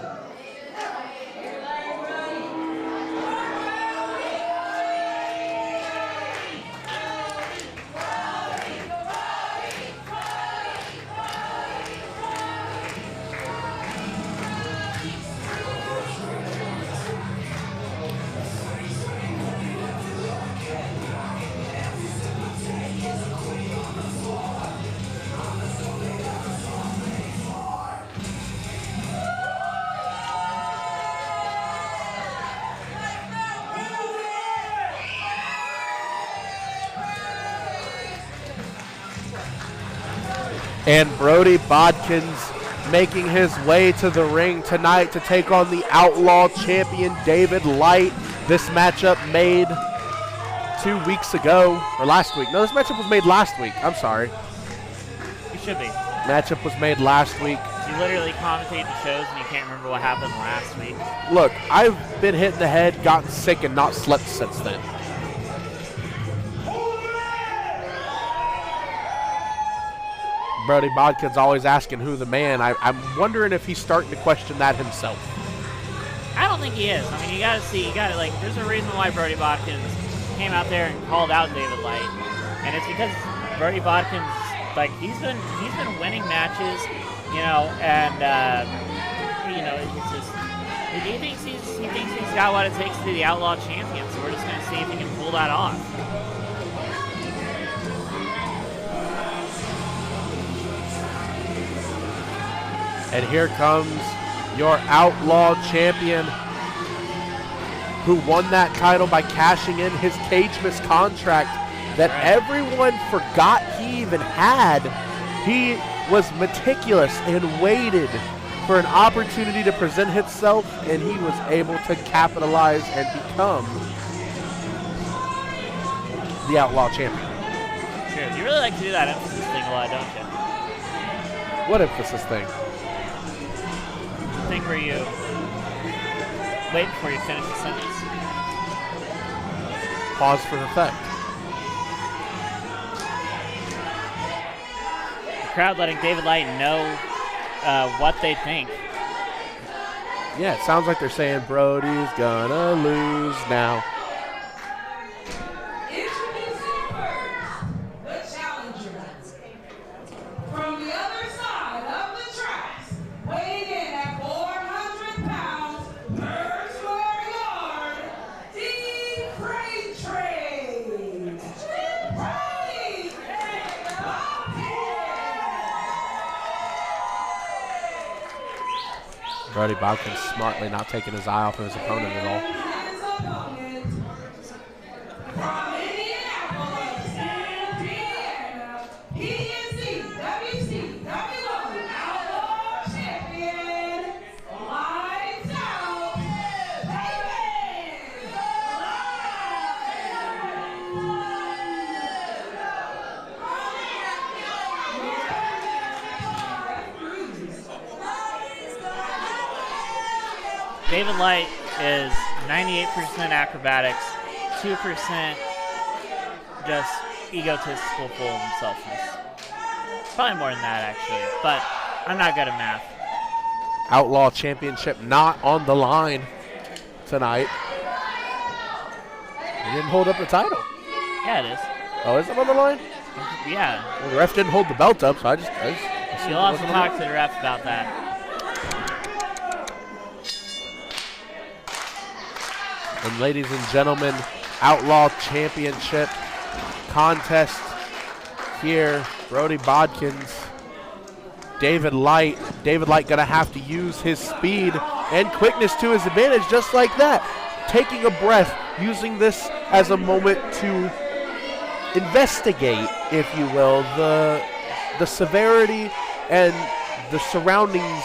And Brody Bodkins making his way to the ring tonight to take on the Outlaw champion David Light. This matchup made 2 weeks ago, or last week. No, this matchup was made last week. I'm sorry. You should be. Matchup was made last week. You literally commentate the shows and you can't remember what happened last week. Look, I've been hit in the head, gotten sick, and not slept since then. Brody Bodkin's always asking who the man. I'm wondering if he's starting to question that himself. I don't think he is. I mean, you gotta see, there's a reason why Brody Bodkins came out there and called out David Light. And it's because Brody Bodkins, he's been winning matches, and it's just, he thinks he's got what it takes to be the Outlaw champion, so we're just gonna see if he can pull that off. And here comes your Outlaw champion who won that title by cashing in his cage miss contract that everyone forgot he even had. He was meticulous and waited for an opportunity to present himself, and he was able to capitalize and become the Outlaw champion. Sure, you really like to do that emphasis thing a lot, don't you? What emphasis thing? Thing where you wait before you finish the sentence. Pause for effect. The crowd letting David Light know what they think. Yeah, it sounds like they're saying Brody's gonna lose now. From the other side of the tracks, weighing in at 400 pounds, per square yard, the Freight Train. Brody Bodkins smartly not taking his eye off of his opponent at all. From Indianapolis, Indiana, he is the WCWO Outlaw Champion. Lights out, David Light is 98% acrobatics, 2% just egotistical full of himselfness. Probably more than that, actually, but I'm not good at math. Outlaw Championship not on the line tonight. He didn't hold up the title. Yeah, it is. Oh, is it on the line? Yeah. Well, the ref didn't hold the belt up, so I just You'll have to talk to the ref about that. And ladies and gentlemen, Outlaw Championship contest here. Brody Bodkins, David Light. David Light gonna have to use his speed and quickness to his advantage just like that. Taking a breath, using this as a moment to investigate, if you will, the severity and the surroundings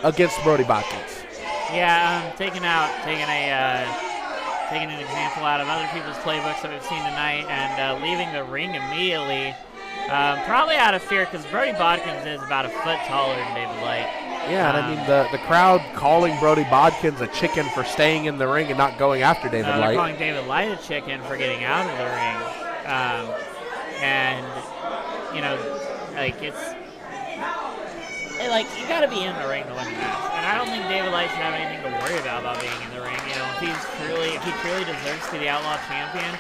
against Brody Bodkins. Yeah, taking an example out of other people's playbooks that we've seen tonight and leaving the ring immediately. Probably out of fear because Brody Bodkins is about a foot taller than David Light. Yeah, and I mean the crowd calling Brody Bodkins a chicken for staying in the ring and not going after David They're Light. calling David Light a chicken for getting out of the ring. You got to be in the ring to win the match. And I don't think David Light should have anything to worry about being in the ring. If he truly deserves to be the Outlaw champion,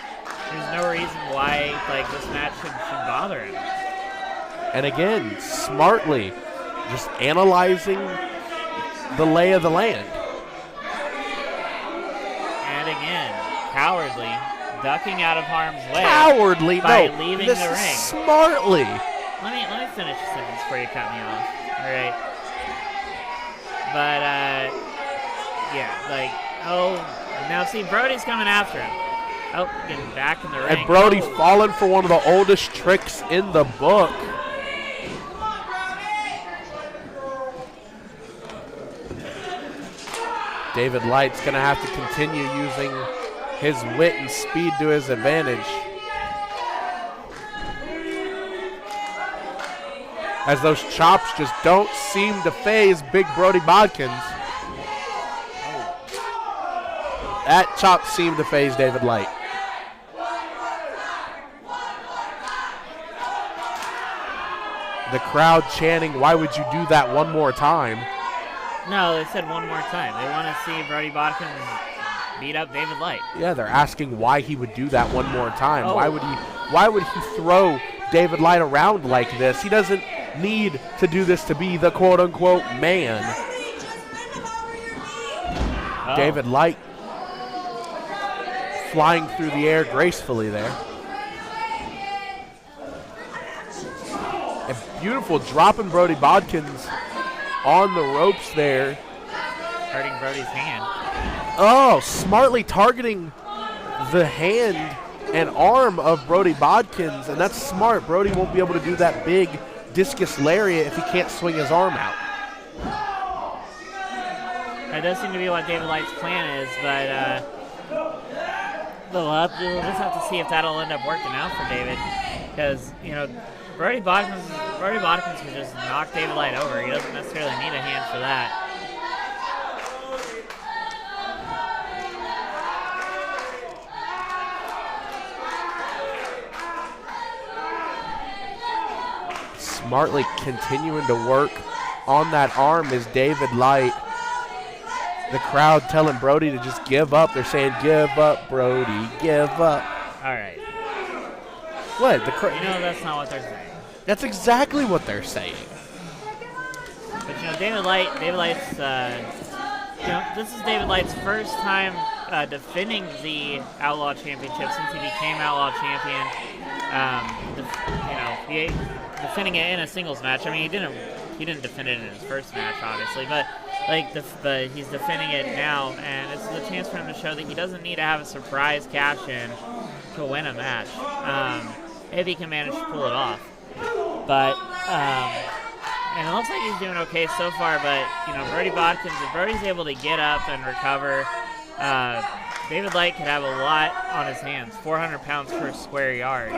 there's no reason why this match should bother him. And again, smartly, just analyzing the lay of the land. And again, cowardly, ducking out of harm's way. Cowardly, by no, leaving this the is ring. Smartly. Let me finish the sentence before you cut me off. All right. But now see, Brody's coming after him. Oh, getting back in the ring. And Brody falling for one of the oldest tricks in the book. David Light's going to have to continue using his wit and speed to his advantage. As those chops just don't seem to phase big Brody Bodkins. That chop seemed to phase David Light. The crowd chanting, "Why would you do that one more time?" No, they said one more time. They want to see Brody Bodkins beat up David Light. Yeah, they're asking why he would do that one more time. Oh. Why would he throw David Light around like this? He doesn't need to do this to be the quote-unquote man. Oh. David Light flying through the air gracefully there. A beautiful dropping Brody Bodkins on the ropes there. Hurting Brody's hand. Oh, smartly targeting the hand and arm of Brody Bodkins, and that's smart. Brody won't be able to do that big discus lariat if he can't swing his arm out. That does seem to be what David Light's plan is, but we'll just have to see if that'll end up working out for David, because Brody Bodkins can just knock David Light over. He doesn't necessarily need a hand for that. Smartly continuing to work on that arm is David Light. The crowd telling Brody to just give up. They're saying, "Give up, Brody, give up." All right. What? That's not what they're saying. That's exactly what they're saying. But David Light's this is David Light's first time defending the Outlaw Championship since he became Outlaw Champion. He defending it in a singles match. I mean, he didn't defend it in his first match, obviously, but he's defending it now, and it's a chance for him to show that he doesn't need to have a surprise cash in to win a match. If he can manage to pull it off, but and it looks like he's doing okay so far. But Brody Bodkins, if Brody's able to get up and recover, David Light could have a lot on his hands. 400 pounds per square yard.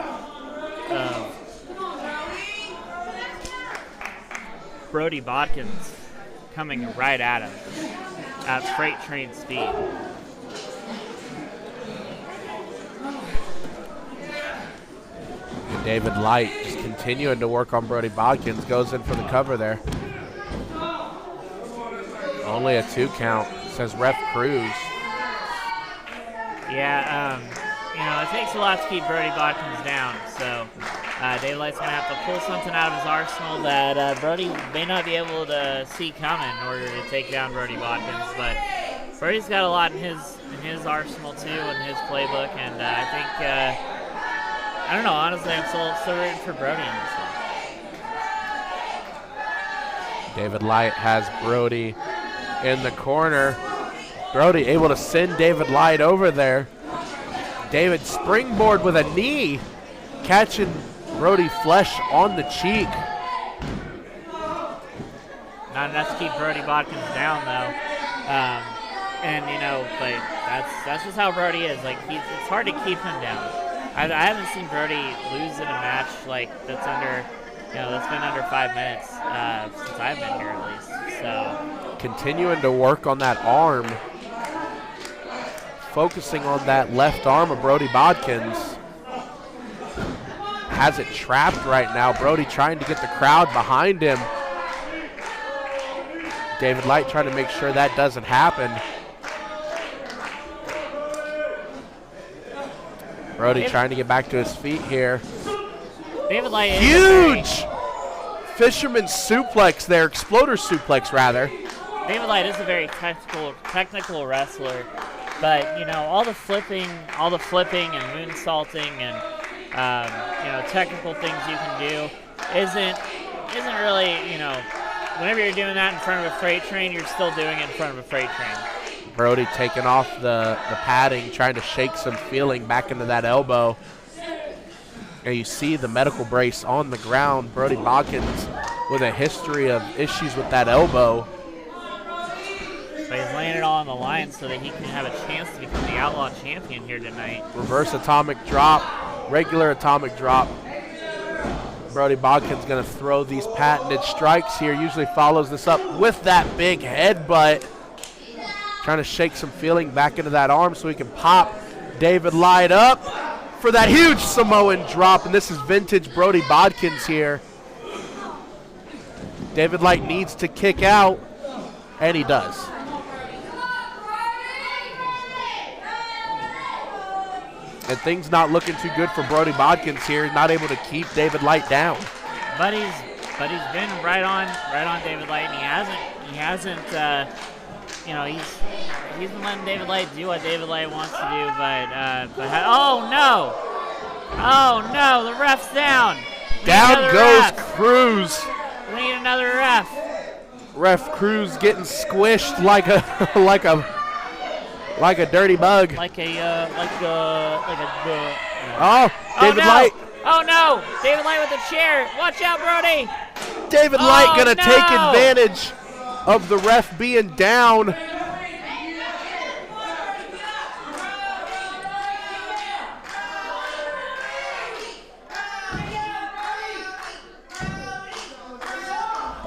Brody Bodkins coming right at him at freight train speed. David Light just continuing to work on Brody Bodkins, goes in for the cover there. Only a 2 count, says Ref Cruz. Yeah, it takes a lot to keep Brody Bodkins down, so David Light's going to have to pull something out of his arsenal that Brody may not be able to see coming in order to take down Brody Bodkins, but Brody's got a lot in his arsenal too, in his playbook, and I think, I don't know, honestly, I'm still rooting for Brody in this one. David Light has Brody in the corner. Brody able to send David Light over there. David springboard with a knee, catching Brody flesh on the cheek. Not enough to keep Brody Bodkins down, though. But that's just how Brody is. It's hard to keep him down. I haven't seen Brody lose in a match that's under, that's been under 5 minutes since I've been here at least. So continuing to work on that arm, focusing on that left arm of Brody Bodkins. Has it trapped right now. Brody trying to get the crowd behind him. David Light trying to make sure that doesn't happen. Brody trying to get back to his feet here. David Light is huge fisherman suplex there, exploder suplex rather. David Light is a very technical wrestler, but all the flipping and moonsaulting and technical things you can do isn't really whenever you're doing that in front of a freight train, you're still doing it in front of a freight train. Brody taking off the padding, trying to shake some feeling back into that elbow. And you see the medical brace on the ground. Brody Bodkins with a history of issues with that elbow. But he's laying it all on the line so that he can have a chance to become the Outlaw champion here tonight. Reverse atomic drop, regular atomic drop. Brody Bodkin's going to throw these patented strikes here. Usually follows this up with that big headbutt. Trying to shake some feeling back into that arm so he can pop David Light up for that huge Samoan drop. And this is vintage Brody Bodkins here. David Light needs to kick out, and he does. And things not looking too good for Brody Bodkins here. Not able to keep David Light down. But he's been right on David Light, and he hasn't. You know, he's been letting David Light do what David Light wants to do. Oh no, the ref's down. Down goes Cruz. We need another ref. Ref Cruz getting squished like a like a dirty bug. Oh, David Light. Oh no, David Light with the chair. Watch out, Brody. David Light gonna take advantage of the ref being down.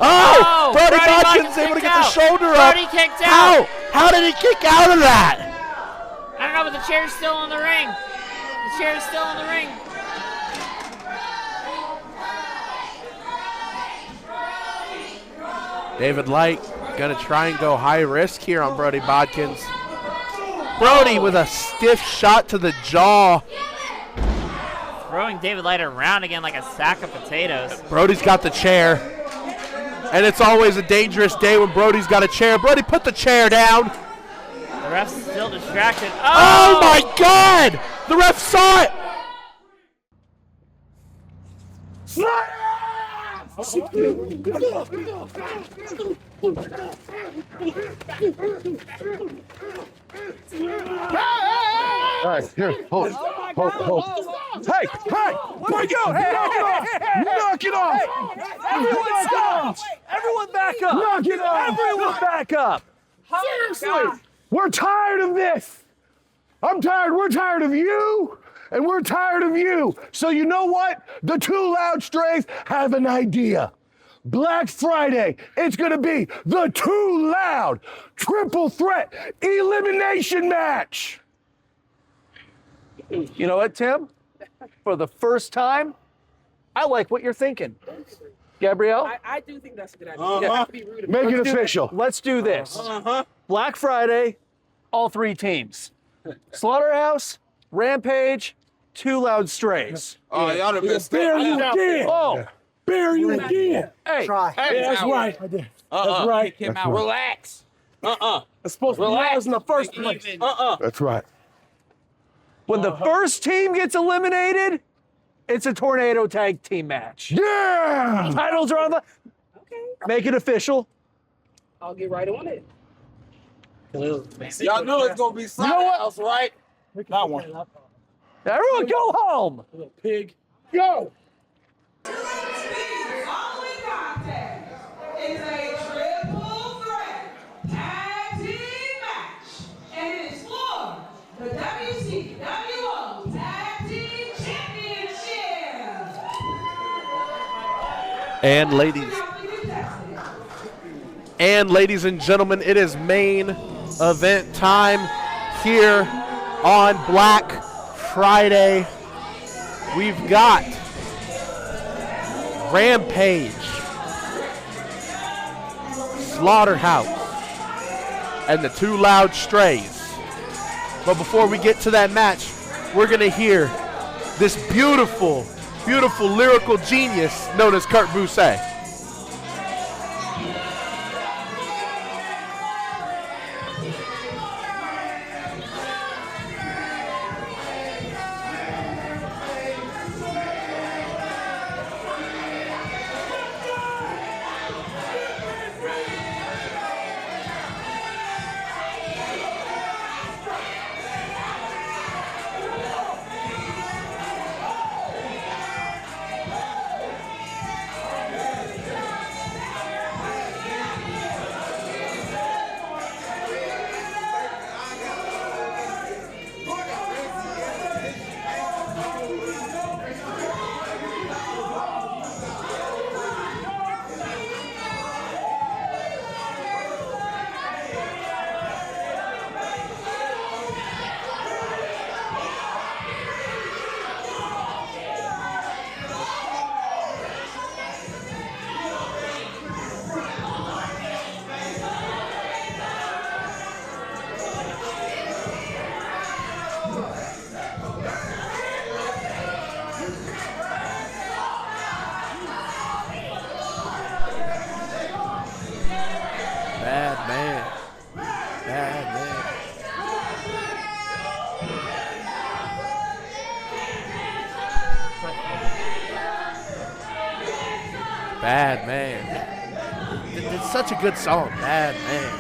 Oh, Brody Bodkins able to get the shoulder up. Brody kicked out. How did he kick out of that? I don't know, but the chair's still in the ring. The chair's still in the ring. David Light gonna try and go high risk here on Brody Bodkins. Brody with a stiff shot to the jaw. Throwing David Light around again like a sack of potatoes. Brody's got the chair. And it's always a dangerous day when Brody's got a chair. Brody put the chair down. The ref's still distracted. Oh my God! The ref saw it! All right, here, hold. Hey, where'd you go? Hey, knock it off! Everyone stop! Everyone back up! Knock it off! Everyone back up! Seriously, we're tired of this. I'm tired. We're tired of you, and we're tired of you. So you know what? The Too Loud Strays have an idea. Black Friday, it's gonna be the Too Loud Triple Threat Elimination Match. You know what, Tim? For the first time, I like what you're thinking. Gabrielle? I do think that's a good idea. Make it official. Let's do this. Black Friday, all three teams. Slaughterhouse, Rampage, Too Loud Strays. Oh, y'all the best. Bear you again. Oh, bear you again. hey. Hey, that's right. I did. That's right. Kick him out. Relax. It's supposed to be ours in the first place. That's right. When the first team gets eliminated, it's a tornado tag team match. Yeah! Titles are on the. Okay. Make it official. I'll get right on it. Y'all know it's gonna be Slaughterhouse, right? That one. Everyone go home. Little pig. Go! The following contest is a triple threat tag team match, and it is for the WCWO Tag Team Championship. And ladies and gentlemen, it is main event time here on Black Friday. We've got Rampage, Slaughterhouse, and the Too Loud Strays. But before we get to that match, we're gonna hear this beautiful, beautiful lyrical genius known as Kurt Bousset. Bad Man. It's such a good song. Bad Man.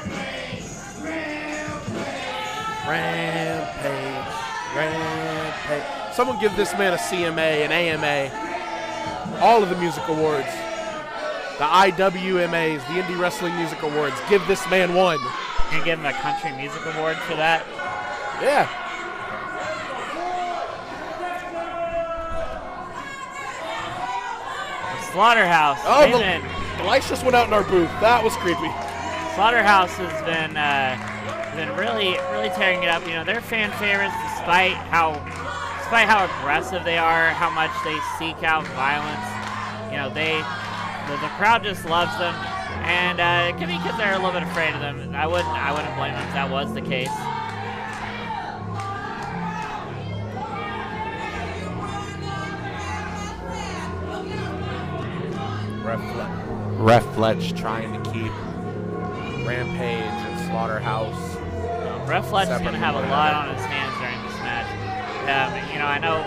Rampage. Someone give this man a CMA, an AMA, all of the music awards, the IWMAs, the Indie Wrestling Music Awards. Give this man one. You're going to give him a Country Music Award for that? Yeah. Slaughterhouse. Oh, the lights just went out in our booth. That was creepy. Slaughterhouse has been really tearing it up. You know, they're fan favorites despite how aggressive they are, how much they seek out violence. You know, the crowd just loves them, and it could be because they're a little bit afraid of them. I wouldn't blame them if that was the case. Ref Fletch trying to keep Rampage and Slaughterhouse. Ref Fletch is going to have a lot on his hands during this match. You know, I know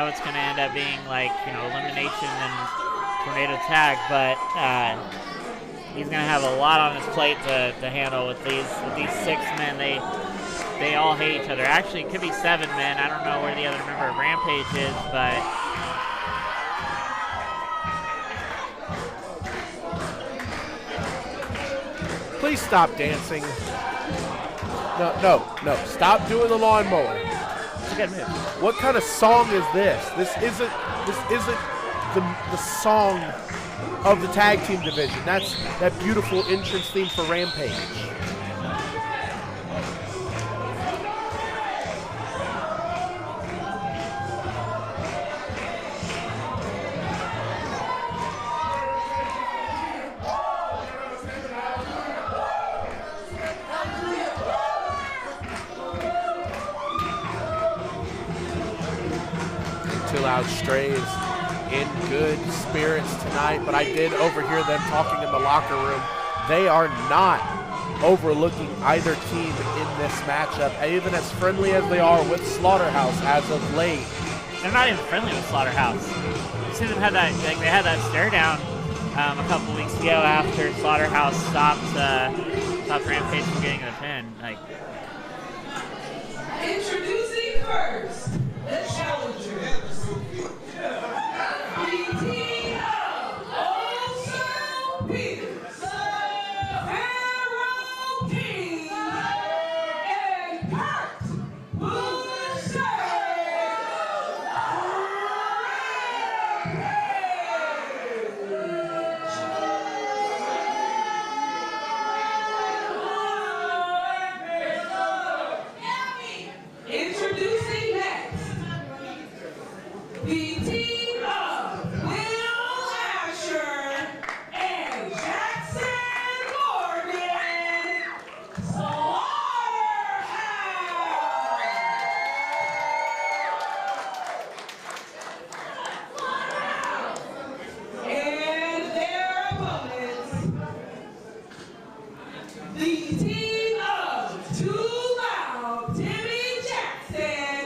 it's going to end up being like, you know, elimination and tornado tag, but he's going to have a lot on his plate to handle with these 6 men. They all hate each other. Actually, it could be 7 men. I don't know where the other member of Rampage is, but. Please stop dancing. No. Stop doing the lawnmower. It's a good move. What kind of song is this? This isn't the song of the tag team division. That's that beautiful entrance theme for Rampage. Loud Strays in good spirits tonight, but I did overhear them talking in the locker room. They are not overlooking either team in this matchup, even as friendly as they are with Slaughterhouse as of late. They're not even friendly with Slaughterhouse. You see them had that, like they had that stare down a couple weeks ago after Slaughterhouse stopped Rampage from getting the pin. Like, introducing first the challengers. Introducing next, the team of Will Asher and Jackson Morgan, Slaughterhouse. And their opponents, the team of Too Loud, Timmy Jackson,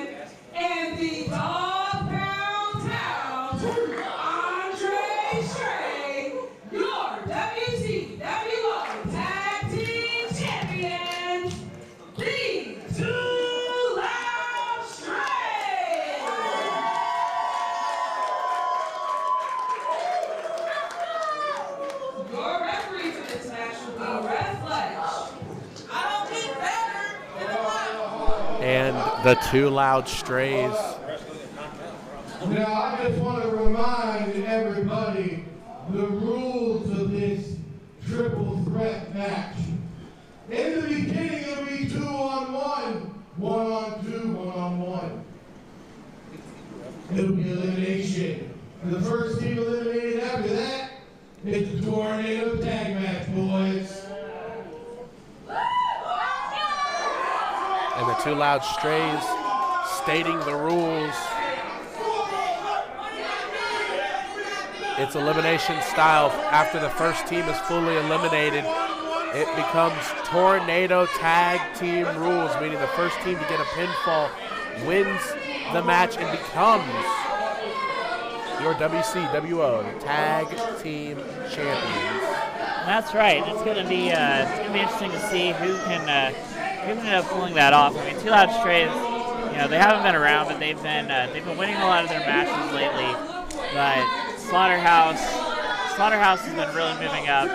and the Dog Pound Town, Andre Stray, your WCWO Tag Team Champions, the Too Loud Stray. Your referee for this match will be Ref Fletch. I don't get better than a And the Two Loud Strays. Now, I just want to remind everybody the rules of this triple threat match. In the beginning, it'll be 2-on-1, 1-on-2, 1-on-1. It'll be elimination. The first team eliminated after that, it's the tornado tag match, boys. And the Two Loud Strays stating the rules. It's elimination style. After the first team is fully eliminated, it becomes tornado tag team rules, meaning the first team to get a pinfall wins the match and becomes your WCWO Tag Team Champions. That's right. It's gonna be interesting to see who can end up pulling that off. I mean, Two Loud Strays, they haven't been around, but they've been winning a lot of their matches lately. But Slaughterhouse has been really moving up.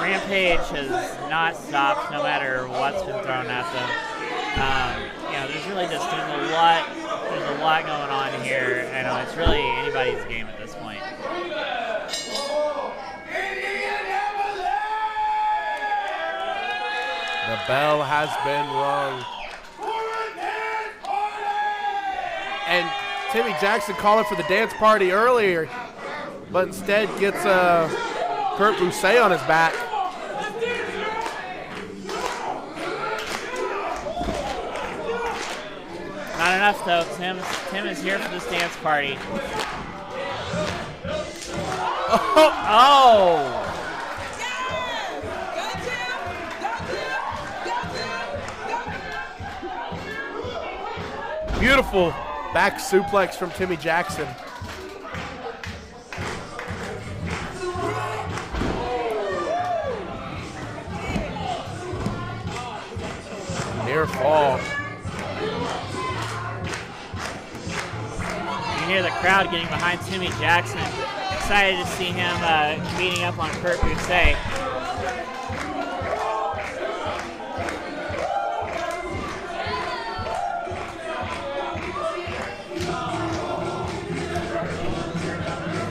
Rampage has not stopped, no matter what's been thrown at them. There's really just there's a lot going on here. I know it's really anybody's game at this point. The bell has been rung. And Timmy Jackson calling for the dance party earlier, but instead gets Kurt Busse on his back. Not enough though. Tim is here for this dance party. Oh! Beautiful back suplex from Timmy Jackson. Near fall. You hear the crowd getting behind Timmy Jackson. Excited to see him beating up on Kurt Busse.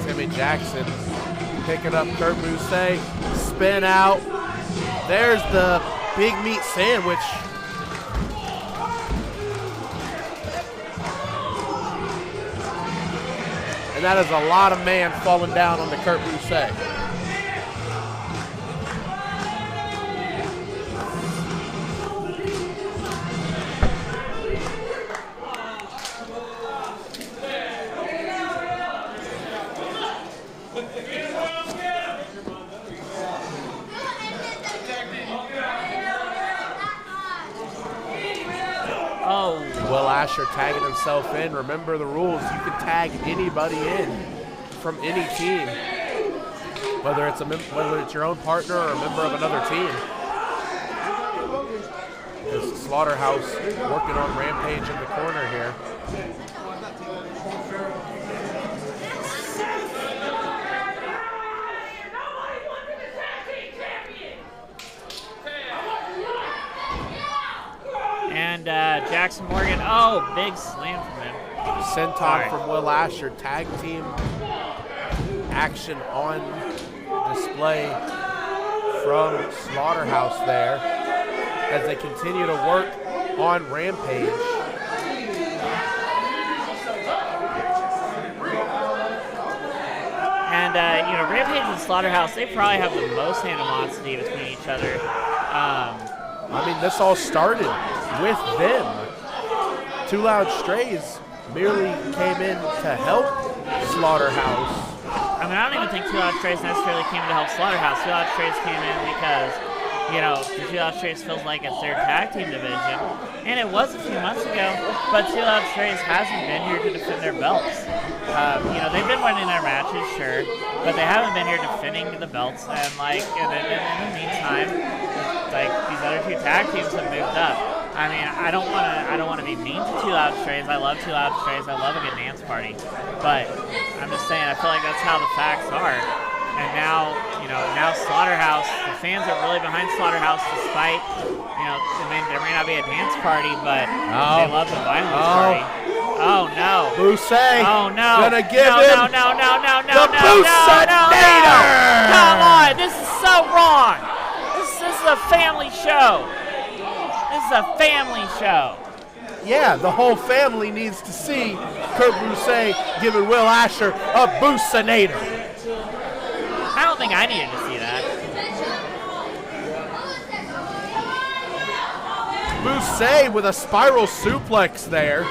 Timmy Jackson picking up Kurt Busse, spin out. There's the big meat sandwich. And that is a lot of man falling down on the Kurt Busse. Will Asher tagging himself in. Remember the rules. You can tag anybody in from any team, whether it's your own partner or a member of another team. Because Slaughterhouse working on Rampage in the corner here. And Jackson Morgan, big slam from him. Senton from Will Asher. Tag team action on display from Slaughterhouse there as they continue to work on Rampage. And, Rampage and Slaughterhouse, they probably have the most animosity between each other. This all started with them. Two Loud Strays merely came in to help Slaughterhouse. I don't even think Two Loud Strays necessarily came in to help Slaughterhouse. Two Loud Strays came in because, the Two Loud Strays feels like it's their tag team division. And it was a few months ago, but Two Loud Strays hasn't been here to defend their belts. They've been winning their matches, sure, but they haven't been here defending the belts. And in the meantime, these other two tag teams have moved up. I don't want to be mean to Two Loud Strays. I love Two Loud Strays. I love a good dance party. But I'm just saying, I feel like that's how the facts are. And now Slaughterhouse, the fans are really behind Slaughterhouse despite, there may not be a dance party, but they love the violence party. Oh no. Busse. Oh no. Gonna give him the Busse-nator. Come on, this is so wrong. This is a family show. This is a family show. Yeah, the whole family needs to see Kurt Busse giving Will Asher a Busse-nator. I don't think I needed to see that. Busse with a spiral suplex there.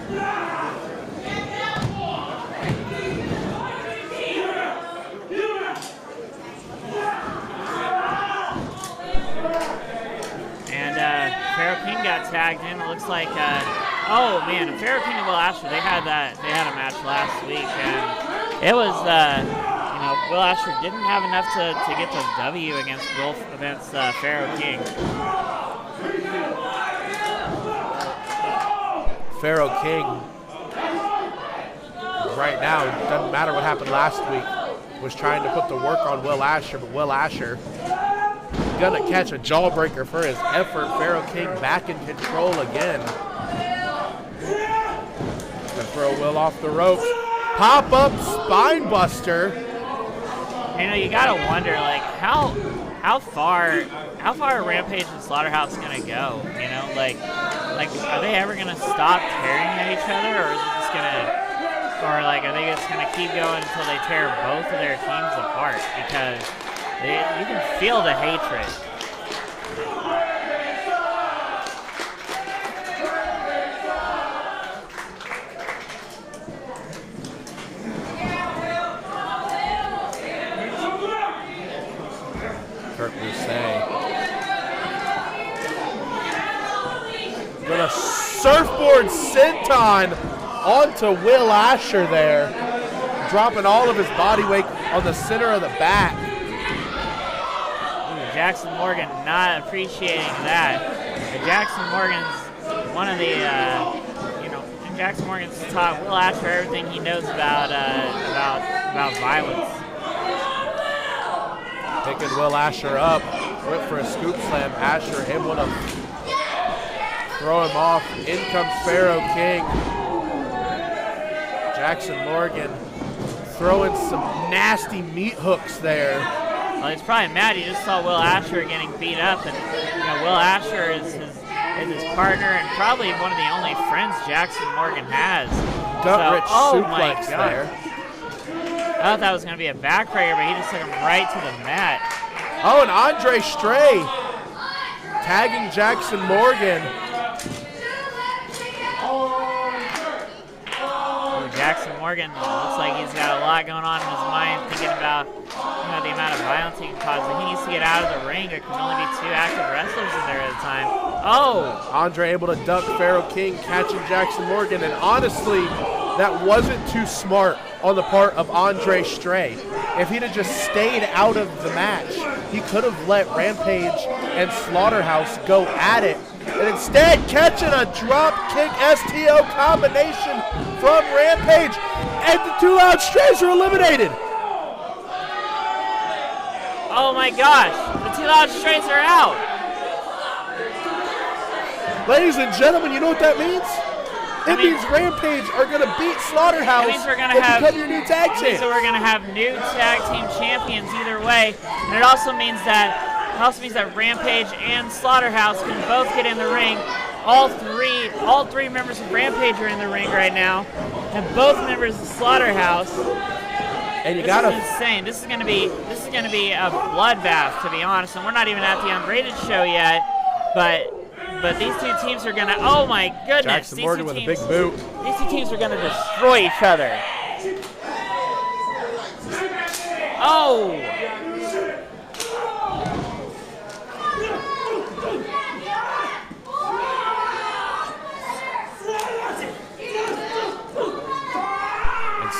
And Pharaoh King got tagged in. It looks like, oh man, Pharaoh King and Will Asher, they had a match last week, and it was, you know, Will Asher didn't have enough to get the W against Pharaoh King. Pharaoh King, right now, doesn't matter what happened last week, was trying to put the work on Will Asher, but Will Asher gonna catch a jawbreaker for his effort. Pharaoh King back in control again. Gonna throw Will off the ropes. Pop-up spine buster. You know, you gotta wonder, like, how far are Rampage and Slaughterhouse gonna go? You know, like, are they ever gonna stop tearing at each other, or is it just gonna, or like, are they just gonna keep going until they tear both of their teams apart? Because you can feel the hatred. Kurt Rousset. Gonna surfboard senton onto Will Asher there, dropping all of his body weight on the center of the back. Jackson Morgan not appreciating that. Jackson Morgan's one of the, you know, Jackson Morgan's taught Will Asher everything he knows about violence. Picking Will Asher up, went for a scoop slam. Asher able to throw him off. In comes Pharaoh King. Jackson Morgan throwing some nasty meat hooks there. Well, he's probably mad. He just saw Will Asher getting beat up, and you know, Will Asher is his partner and probably one of the only friends Jackson Morgan has. Gut-rich suplex there. I thought that was going to be a backbreaker, but he just took him right to the mat. Oh, and Andre Stray tagging Jackson Morgan. Jackson Morgan looks like he's got a lot going on in his mind, thinking about, you know, the amount of violence he can cause. But he needs to get out of the ring. There can only be 2 active wrestlers in there at a time. Oh! Andre able to duck Pharaoh King, catching Jackson Morgan, and honestly, that wasn't too smart on the part of Andre Stray. If he'd have just stayed out of the match, he could have let Rampage and Slaughterhouse go at it. And instead, catching a drop kick STO combination from Rampage, and the 2 Loud Strays are eliminated. Oh my gosh, the 2 Loud Strays are out. Ladies and gentlemen, you know what that means? It means Rampage are going to beat Slaughterhouse. It means we're going to have become your new tag champs. So we're going to have new tag team champions either way, and it also means that Rampage and Slaughterhouse can both get in the ring. All three members of Rampage are in the ring right now, and both members of Slaughterhouse. And this is insane. This is going to be a bloodbath, to be honest. And we're not even at the Unrated show yet, but these 2 teams are going to. Oh my goodness! Jackson Morgan with a big boot. These 2 teams are going to destroy each other. Oh!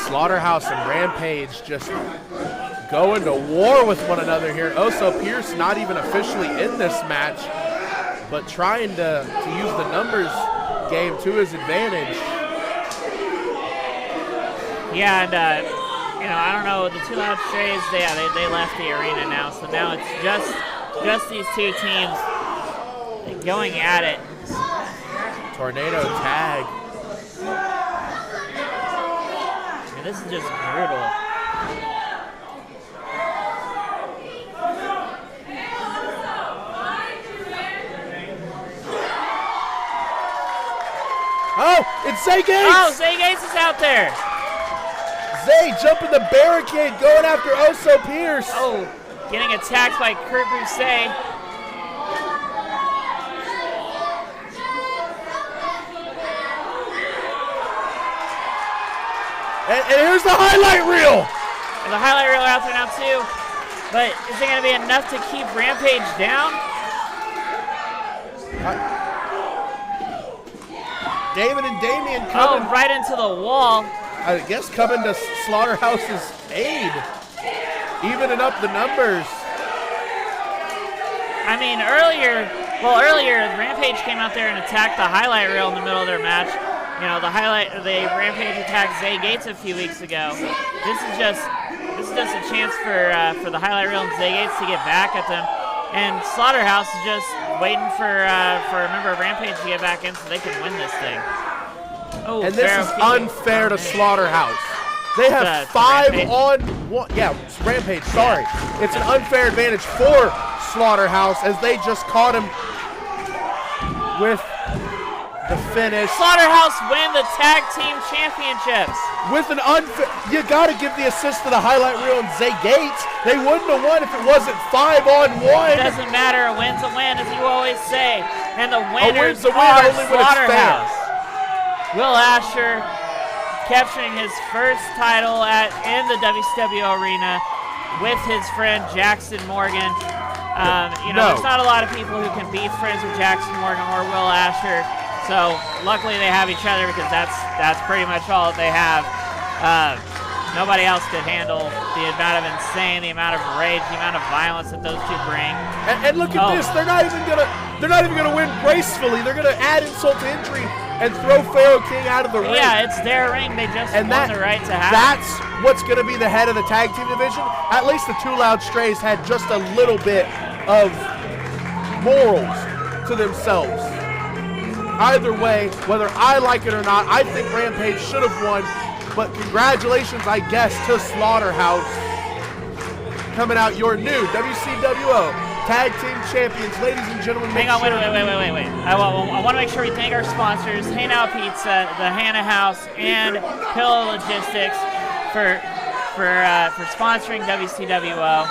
Slaughterhouse and Rampage just going to war with one another here. Oso Pierce not even officially in this match, but trying to use the numbers game to his advantage. Yeah, and you know, I don't know, the 2 Loud Strays, they left the arena now, so now it's just these 2 teams going at it. Tornado tag. This is just brutal. Oh, it's Zay Gates! Oh, Zay Gates is out there! Zay jumping the barricade, going after Oso Pierce. Oh, getting attacked by Kurt Rousset. And here's the highlight reel. There's a highlight reel out there now too. But is it going to be enough to keep Rampage down? David and Damian coming. Oh, right into the wall. I guess coming to Slaughterhouse's aid. Evening up the numbers. I mean, earlier, Rampage came out there and attacked the highlight reel in the middle of their match. You know, the Rampage attacked Zay Gates a few weeks ago. This is just a chance for the highlight reel and Zay Gates to get back at them. And Slaughterhouse is just waiting for a member of Rampage to get back in so they can win this thing. Oh, and this is unfair to Slaughterhouse. They have 5 on 1. Yeah, it's Rampage, sorry. It's an unfair advantage for Slaughterhouse as they just caught him with the finish. Slaughterhouse win the tag team championships. With an unfair, you got to give the assist to the highlight reel and Zay Gates. They wouldn't have won if it wasn't 5 on 1. It doesn't matter, a win's a win, as you always say. And the winners are Slaughterhouse. Will Asher capturing his first title in the WCWO arena with his friend Jackson Morgan. There's not a lot of people who can be friends with Jackson Morgan or Will Asher. So luckily they have each other because that's pretty much all that they have. Nobody else could handle the amount of insane, the amount of rage, the amount of violence that those two bring. And look at this, they're not even gonna win gracefully. They're gonna add insult to injury and throw Pharaoh King out of the ring. Yeah, it's their ring. They just won the right to have That's what's gonna be the head of the tag team division. At least the Two Loud Strays had just a little bit of morals to themselves. Either way, whether I like it or not, I think Rampage should have won. But congratulations, I guess, to Slaughterhouse. Coming out your new WCWO Tag Team Champions. Ladies and gentlemen, hang on, wait. I want to make sure we thank our sponsors, Hey Now Pizza, the Hannah House, and Pillow Logistics for sponsoring WCWO.